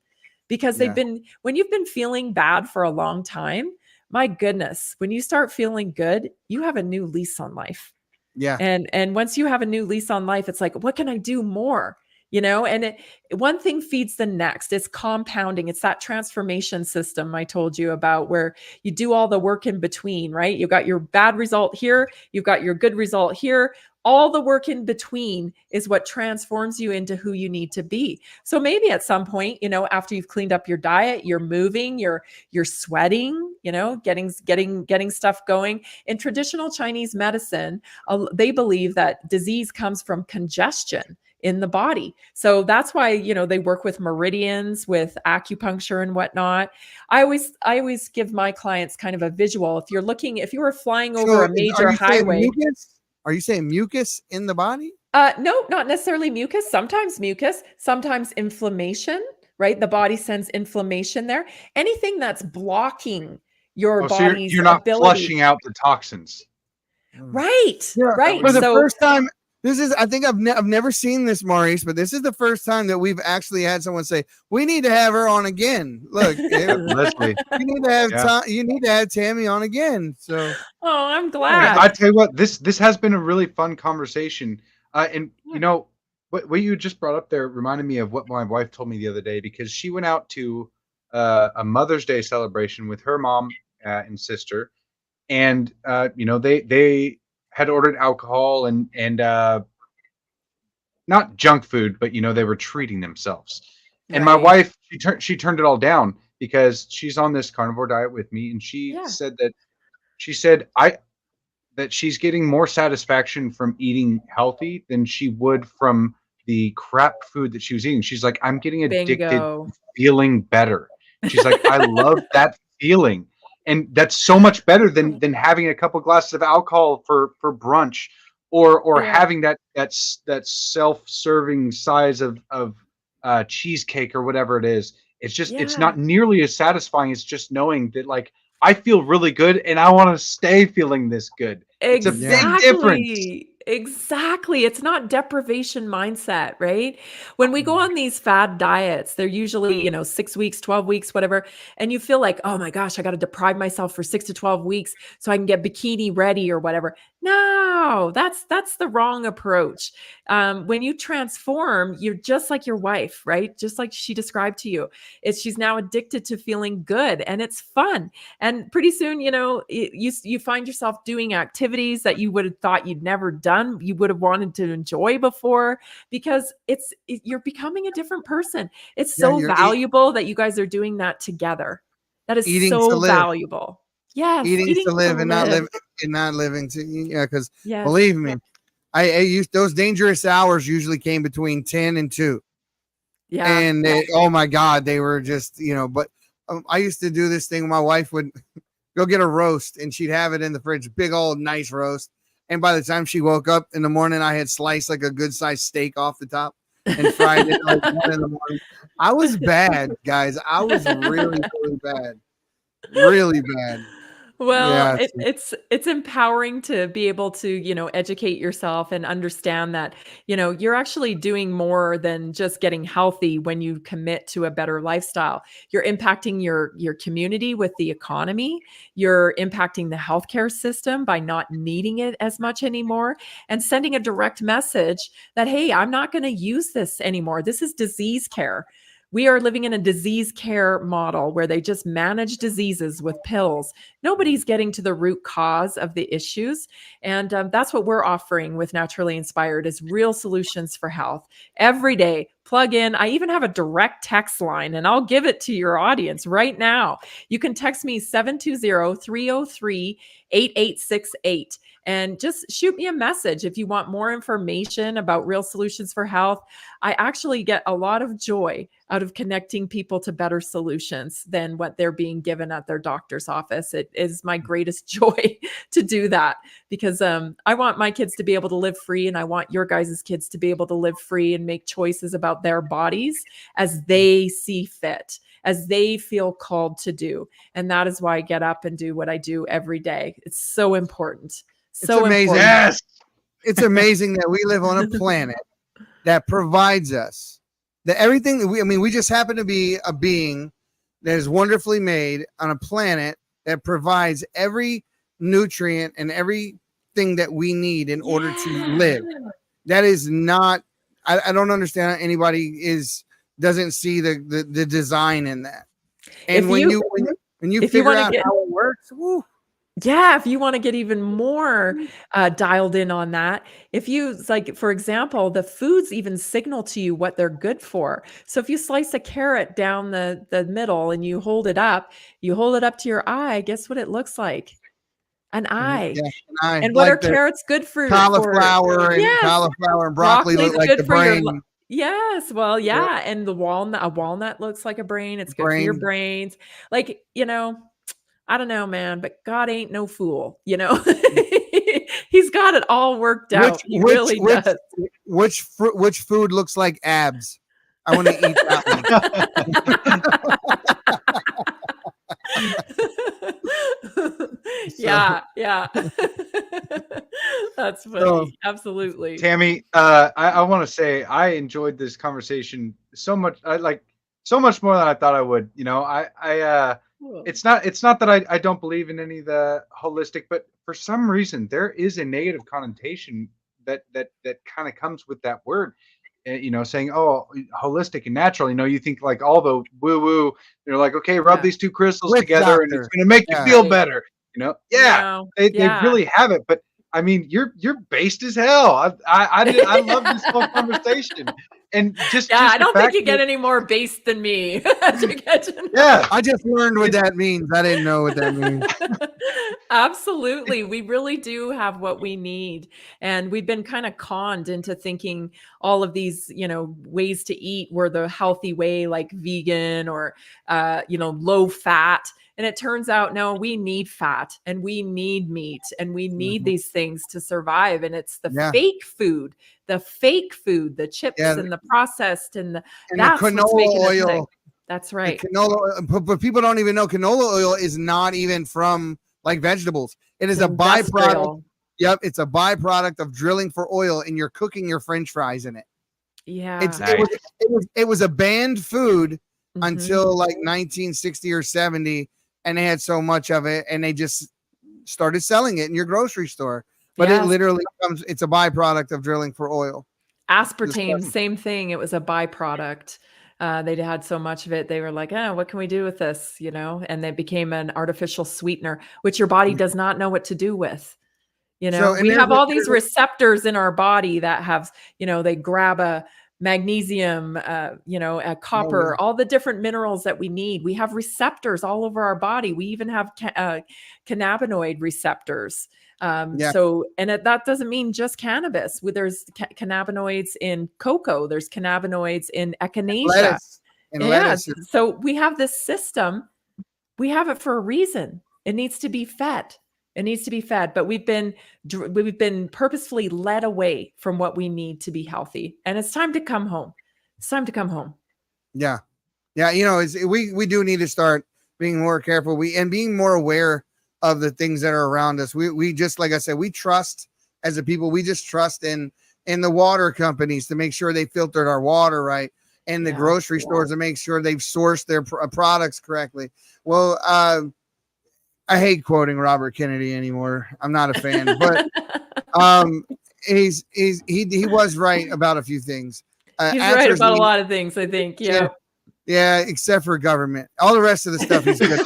S3: because
S2: Yeah.
S3: when you've been feeling bad for a long time, my goodness, when you start feeling good, you have a new lease on life.
S2: Yeah.
S3: And once you have a new lease on life, it's like, what can I do more? And one thing feeds the next. It's compounding. It's that transformation system I told you about, where you do all the work in between, right? You've got your bad result here, you've got your good result here. All the work in between is what transforms you into who you need to be. So maybe at some point, after you've cleaned up your diet, you're moving, you're sweating, getting stuff going. In traditional Chinese medicine, they believe that disease comes from congestion in the body. So that's why, they work with meridians, with acupuncture and whatnot. I always give my clients kind of a visual. If you were flying over
S2: So
S3: a
S2: are
S3: major
S2: you saying
S3: highway,
S2: mucus? Are you saying mucus in the body?
S3: no, not necessarily mucus, sometimes inflammation, right? The body sends inflammation there. Anything that's blocking your
S4: Oh, so
S3: body's
S4: you're not
S3: ability.
S4: flushing out the toxins.
S2: Mm.
S3: Right,
S2: Yeah.
S4: That
S3: right.
S2: For
S4: would
S2: the
S3: So
S2: first time, I think I've never seen this, Maurice, but this is the first time that we've actually had someone say, we need to have her on again. Look,
S4: Leslie.
S2: you need to have
S4: Yeah.
S2: you need to have Tammy on again. So
S3: Oh, I'm
S4: Yeah,
S3: glad.
S4: I tell you what, this has been a really fun conversation. And
S3: Yeah.
S4: what you just brought up there reminded me of what my wife told me the other day, because she went out to a Mother's Day celebration with her mom and sister, and they had ordered alcohol and not junk food, but they were treating themselves. And my
S3: Right.
S4: wife, she turned it all down because she's on this carnivore diet with me, and
S3: Yeah.
S4: she said I that she's getting more satisfaction from eating healthy than she would from the crap food that she was eating. She's like, I'm getting addicted to
S3: Bingo.
S4: feeling better. She's like, I love that feeling. And that's so much better than having a couple glasses of alcohol for brunch, or
S3: Yeah.
S4: having that self-serving size of cheesecake or whatever it is. It's
S3: Yeah.
S4: not nearly as satisfying as just knowing that, like, I feel really good and I want to stay feeling this good. It's a
S2: yeah,
S4: big difference.
S3: Exactly. Exactly. It's not deprivation mindset, right? When we go on these fad diets, they're usually, 6 weeks, 12 weeks, whatever. And you feel like, oh my gosh, I got to deprive myself for 6 to 12 weeks so I can get bikini ready or whatever. No, that's the wrong approach. When you transform, you're just like your wife, right? Just like she described to you. She's now addicted to feeling good, and it's fun. And pretty soon, you find yourself doing activities that you would have thought you'd never done, you would have wanted to enjoy before, because you're becoming a different person. It's
S2: yeah.
S3: so valuable that you guys are doing that together. That is
S2: Eating to
S3: so
S2: live,
S3: valuable. Yes,
S2: eating to
S3: eating to
S2: live, and not
S3: live.
S2: live and not living to. Yeah, because
S3: Yes.
S2: believe me, I used those dangerous hours usually came between 10 and 2.
S3: Yeah.
S2: And oh my God, they were just, but I used to do this thing. My wife would go get a roast and she'd have it in the fridge, big old nice roast. And by the time she woke up in the morning, I had sliced like a good sized steak off the top and fried it like 1 in the morning. I was bad, guys. I was really, really bad. Really bad.
S3: Well,
S2: Yeah.
S3: it's empowering to be able to, educate yourself and understand that, you're actually doing more than just getting healthy when you commit to a better lifestyle. You're impacting your community with the economy. You're impacting the healthcare system by not needing it as much anymore, and sending a direct message that, hey, I'm not going to use this anymore. This is disease care. We are living in a disease care model where they just manage diseases with pills. Nobody's getting to the root cause of the issues. And that's what we're offering with Naturally Inspired, is real solutions for health. Every day, plug in. I even have a direct text line, and I'll give it to your audience right now. You can text me 720-303-8868 and just shoot me a message if you want more information about Real Solutions for Health. I actually get a lot of joy out of connecting people to better solutions than what they're being given at their doctor's office. It is my greatest joy to do that, because I want my kids to be able to live free, and I want your guys' kids to be able to live free and make choices about their bodies as they see fit, as they feel called to do. And that is why I get up and do what I do every day. It's so important. So
S2: it's amazing.
S3: important.
S4: Yes.
S2: It's amazing that we live on a planet that provides us that everything that we just happen to be a being that is wonderfully made on a planet that provides every nutrient and everything that we need in order to live. That is not, I don't understand how anybody doesn't see the design in that. And when you figure out how it works, woo.
S3: Yeah, if you want to get even more dialed in on that, if you, like, for example, the foods even signal to you what they're good for. So if you slice a carrot down the middle and you hold it up to your eye, guess what it looks like? An eye.
S2: Yeah, an eye.
S3: And what
S2: like
S3: are carrots good for?
S2: Cauliflower and
S3: Yes.
S2: cauliflower and broccoli look like the brain.
S3: Yes. Well, yeah. And a walnut looks like a brain. It's good for your brains. Like, I don't know, man, but God ain't no fool, He's got it all worked out. He really does.
S2: Which food looks like abs? I want to eat that one.
S3: Yeah. That's funny.
S2: So,
S3: absolutely.
S4: Tammy, I want to say I enjoyed this conversation so much. So much more than I thought I would. It's not that I don't believe in any of the holistic, but for some reason there is a negative connotation that kind of comes with that word. Saying, oh, holistic and natural, you think like all the woo woo, they're like, okay, rub these two crystals together and it's going to make you feel better. They really have it. But I mean, you're based as hell. I love this whole conversation. And
S3: I don't think you get any more based than me.
S2: Yeah, I just learned what that means. I didn't know what that means.
S3: Absolutely. We really do have what we need. And we've been kind of conned into thinking all of these, ways to eat were the healthy way, like vegan or, low fat. And it turns out, no, we need fat and we need meat and we need these things to survive. And it's the fake food, the chips and the processed and that's
S2: the canola
S3: what's making us sick.
S2: oil.
S3: That's right.
S2: But people don't even know canola oil is not even from like vegetables. It is a byproduct. Yep, it's a byproduct of drilling for oil, and you're cooking your French fries in it.
S3: Yeah,
S2: it was a banned food until like 1960 or 70. And they had so much of it, and they just started selling it in your grocery store. But it literally it's a byproduct of drilling for oil.
S3: Aspartame, same thing. It was a byproduct. They had so much of it. They were like, what can we do with this? And they became an artificial sweetener, which your body does not know what to do with. We have all these receptors in our body that have, they grab a magnesium, a copper, all the different minerals that we need. We have receptors all over our body. We even have cannabinoid receptors. That doesn't mean just cannabis. There's cannabinoids in cocoa. There's cannabinoids in echinacea. Lettuce. So we have this system. We have it for a reason. It needs to be fed. But we've been purposefully led away from what we need to be healthy. And it's time to come home.
S2: Yeah. We do need to start being more careful. Being more aware of the things that are around us. We just, like I said, we trust as a people. We just trust in the water companies to make sure they filtered our water right, and the grocery stores to make sure they've sourced their products correctly. Well, I hate quoting Robert Kennedy anymore. I'm not a fan, but he was right about a few things.
S3: He's right about a lot of things, I think. Yeah.
S2: Yeah, except for government. All the rest of the stuff he's good.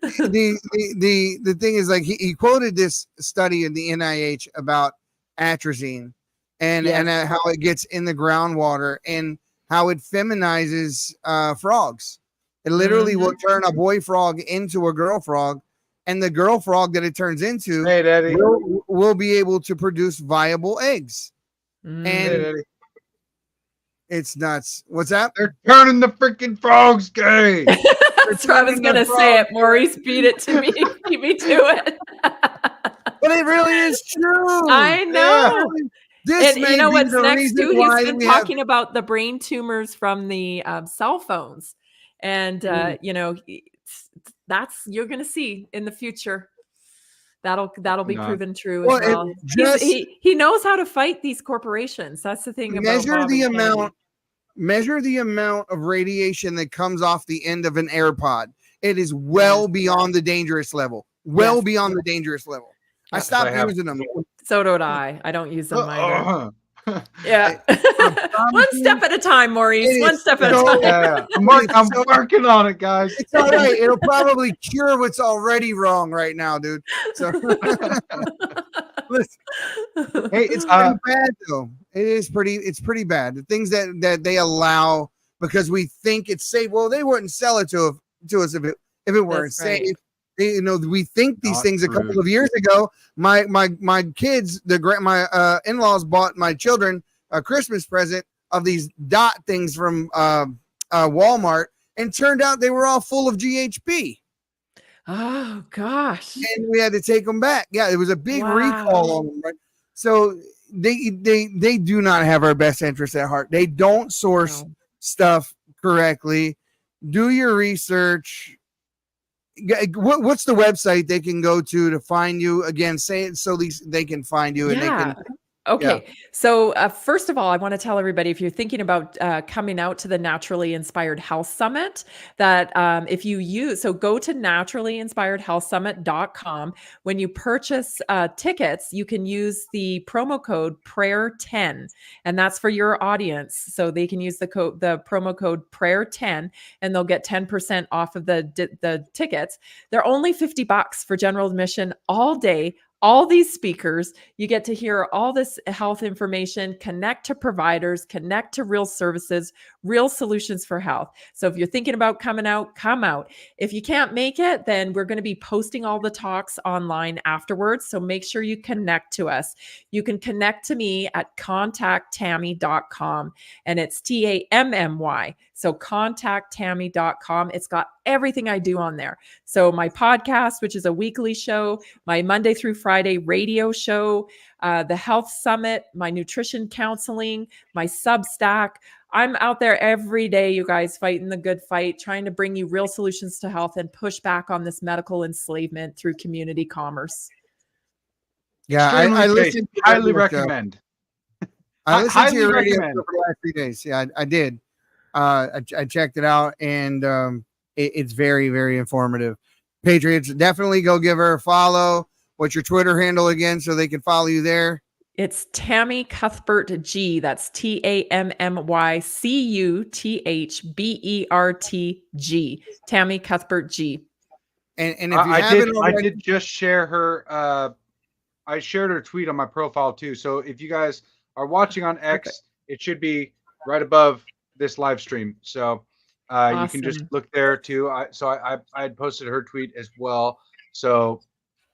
S2: The thing is, like, he quoted this study in the NIH about atrazine, and
S3: Yes.
S2: how it gets in the groundwater and how it feminizes frogs. It literally will turn a boy frog into a girl frog, and the girl frog that it turns into
S4: Hey, Daddy.
S2: will be able to produce viable eggs.
S3: Mm.
S4: Hey,
S2: And
S4: Daddy.
S2: it's nuts. What's that?
S4: They're turning the freaking frogs gay.
S3: That's what I was gonna say it, Maurice. Beat it to me. Beat me to it.
S2: But it really is true.
S3: I know.
S2: This
S3: And
S2: may
S3: you know
S2: be
S3: what's
S2: the
S3: next
S2: reason
S3: too?
S2: why
S3: He's been
S2: we have-
S3: talking about the brain tumors from the cell phones, and you know, that's you're gonna see in the future. That'll be proven true as well. He knows how to fight these corporations. That's the thing about
S2: measure the
S3: Bob and Candy.
S2: measure the amount of radiation that comes off the end of an AirPod. It is well beyond the dangerous level. Well beyond the dangerous level. I stopped using them.
S3: So did I. I don't use them either. Yeah.
S2: I
S3: One step at a time, Maurice. One step at a time.
S4: Yeah. I'm working on it, guys.
S2: It's all right. It'll probably cure what's already wrong right now, dude. So listen, hey, it's pretty bad though. It's pretty bad. The things that they allow because we think it's safe. Well, they wouldn't sell it to us if it weren't safe.
S3: Right.
S2: You know, we think these
S4: Not
S2: things
S4: true.
S2: a couple of years ago. My kids, my in-laws bought my children a Christmas present of these dot things from Walmart, and turned out they were all full of GHB.
S3: Oh gosh.
S2: And we had to take them back. Yeah, it was a big recall on them. Right? So they do not have our best interests at heart. They don't source stuff correctly. Do your research. What's the website they can go to find you again? Say it so they can find you and they can.
S3: Okay. Yeah. So first of all, I want to tell everybody, if you're thinking about coming out to the Naturally Inspired Health Summit, that if you go to naturallyinspiredhealthsummit.com. When you purchase tickets, you can use the promo code prayer10, and that's for your audience. So they can use the promo code prayer10, and they'll get 10% off of the tickets. They're only $50 for general admission all day. All these speakers, you get to hear all this health information, connect to providers, connect to real services, real solutions for health. So if you're thinking about coming out, come out. If you can't make it, then we're going to be posting all the talks online afterwards. So make sure you connect to us. You can connect to me at contacttammy.com, and it's TAMMY. So contacttammy.com. It's got everything I do on there. So my podcast, which is a weekly show, my Monday through Friday radio show, the health summit, my nutrition counseling, my Substack. I'm out there every day, you guys, fighting the good fight, trying to bring you real solutions to health and push back on this medical enslavement through community commerce.
S2: Yeah, I listened.
S4: Highly recommend.
S2: I listened to your radio show for the last 3 days. Yeah, I did. I checked it out, and it's very, very informative. Patriots, definitely go give her a follow. What's your Twitter handle again so they can follow you there?
S3: It's Tammy Cuthbert G. That's TammyCuthbertG. Tammy Cuthbert G.
S2: And if you haven't already,
S4: I did just share her. I shared her tweet on my profile too. So if you guys are watching on X, it should be right above this live stream. So you can just look there too. I had posted her tweet as well. So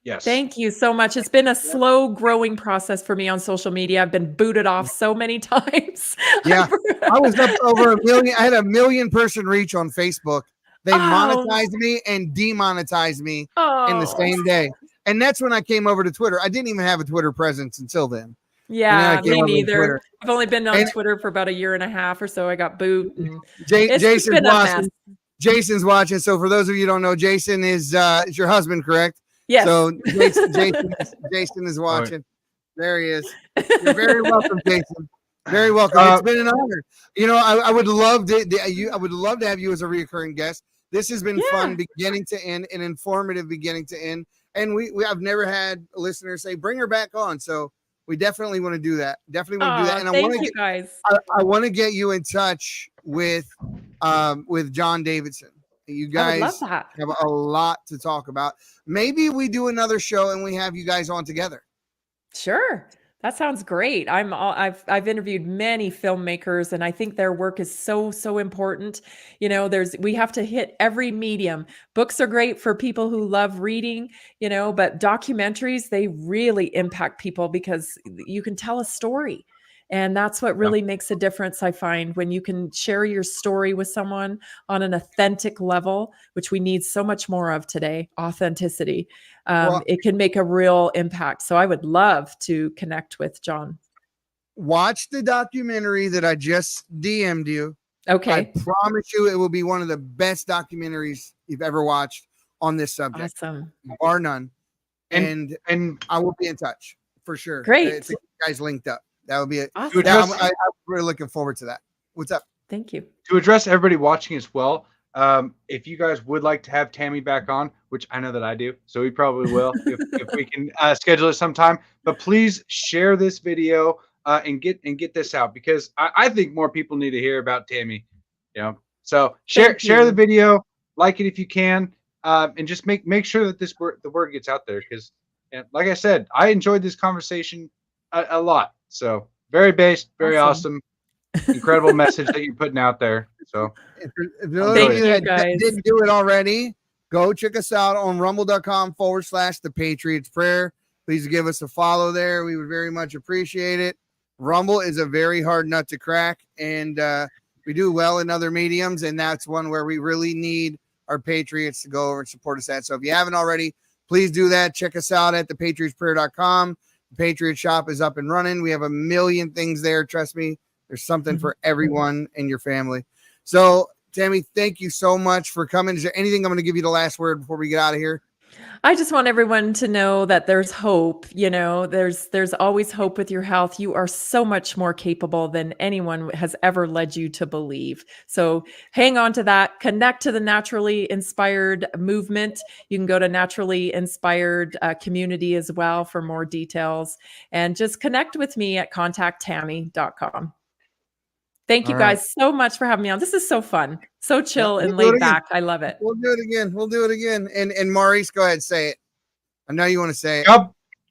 S4: yes.
S3: Thank you so much. It's been a slow growing process for me on social media. I've been booted off so many times.
S2: Yeah. I was up over 1 million. I had 1 million person reach on Facebook. They monetized me and demonetized me in the same day. And that's when I came over to Twitter. I didn't even have a Twitter presence until then.
S3: Yeah, me neither. I've only been on Twitter for about 1.5 years or so. I got booed.
S2: Jason's watching. Jason's watching. So for those of you who don't know, Jason is your husband, correct?
S3: Yes.
S2: So Jason is watching. Right. There he is. You're very welcome, Jason. Very welcome. It's been an honor. You know, I would love to. I would love to have you as a reoccurring guest. This has been fun, beginning to end, and informative, beginning to end. And I've never had a listener say, "Bring her back on." So we definitely want to do that. Definitely want to do that. And I want to get you in touch with John Davidson. You guys have a lot to talk about. Maybe we do another show and we have you guys on together.
S3: Sure. That sounds great. I've interviewed many filmmakers, and I think their work is so important. We have to hit every medium. Books are great for people who love reading, but documentaries, they really impact people because you can tell a story. And that's what really makes a difference, I find, when you can share your story with someone on an authentic level, which we need so much more of today, authenticity. It can make a real impact. So I would love to connect with John.
S2: Watch the documentary that I just DM'd you.
S3: Okay.
S2: I promise you it will be one of the best documentaries you've ever watched on this subject.
S3: Awesome.
S2: Bar none. And I will be in touch for sure.
S3: Great.
S2: You guys linked up. That would be it.
S3: Awesome.
S2: I'm really looking forward to that. What's up?
S3: Thank you.
S4: To address everybody watching as well, if you guys would like to have Tammy back on, which I know that I do, so we probably will if we can schedule it sometime. But please share this video and get this out, because I think more people need to hear about Tammy. So share the video, like it if you can, and just make sure that the word gets out there, because like I said, I enjoyed this conversation a lot. So very based, very awesome, incredible message that you're putting out there. So
S2: if those of you that didn't do it already, go check us out on rumble.com/The Patriots Prayer. Please give us a follow there. We would very much appreciate it. Rumble is a very hard nut to crack, and we do well in other mediums, and that's one where we really need our Patriots to go over and support us at. So if you haven't already, please do that. Check us out at thepatriotsprayer.com. The Patriot Shop is up and running. We have a million things there. Trust me, there's something for everyone in your family. So, Tammy, thank you so much for coming. Is there anything I'm going to give you the last word before we get out of here?
S3: I just want everyone to know that there's hope. There's always hope with your health. You are so much more capable than anyone has ever led you to believe. So hang on to that. Connect to the Naturally Inspired movement. You can go to Naturally Inspired community as well for more details. And just connect with me at contacttammy.com. Thank you guys so much for having me on. This is so fun, so chill and laid back. I love it.
S2: We'll do it again. And Maurice, go ahead, say it. I know you want to say it.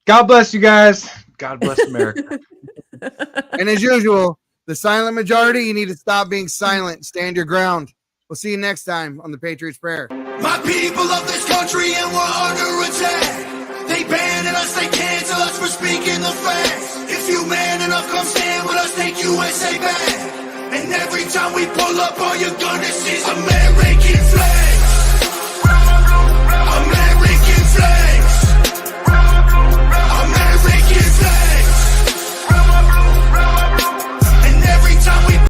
S4: God bless you guys. God bless America.
S2: And as usual, the silent majority, you need to stop being silent. Stand your ground. We'll see you next time on the Patriots Prayer.
S1: My people of this country, and we're under attack. They banning us, they cancel us for speaking the facts. If you man enough, come stand with us, take USA back. And every time we pull up, all you're gonna see is American flag.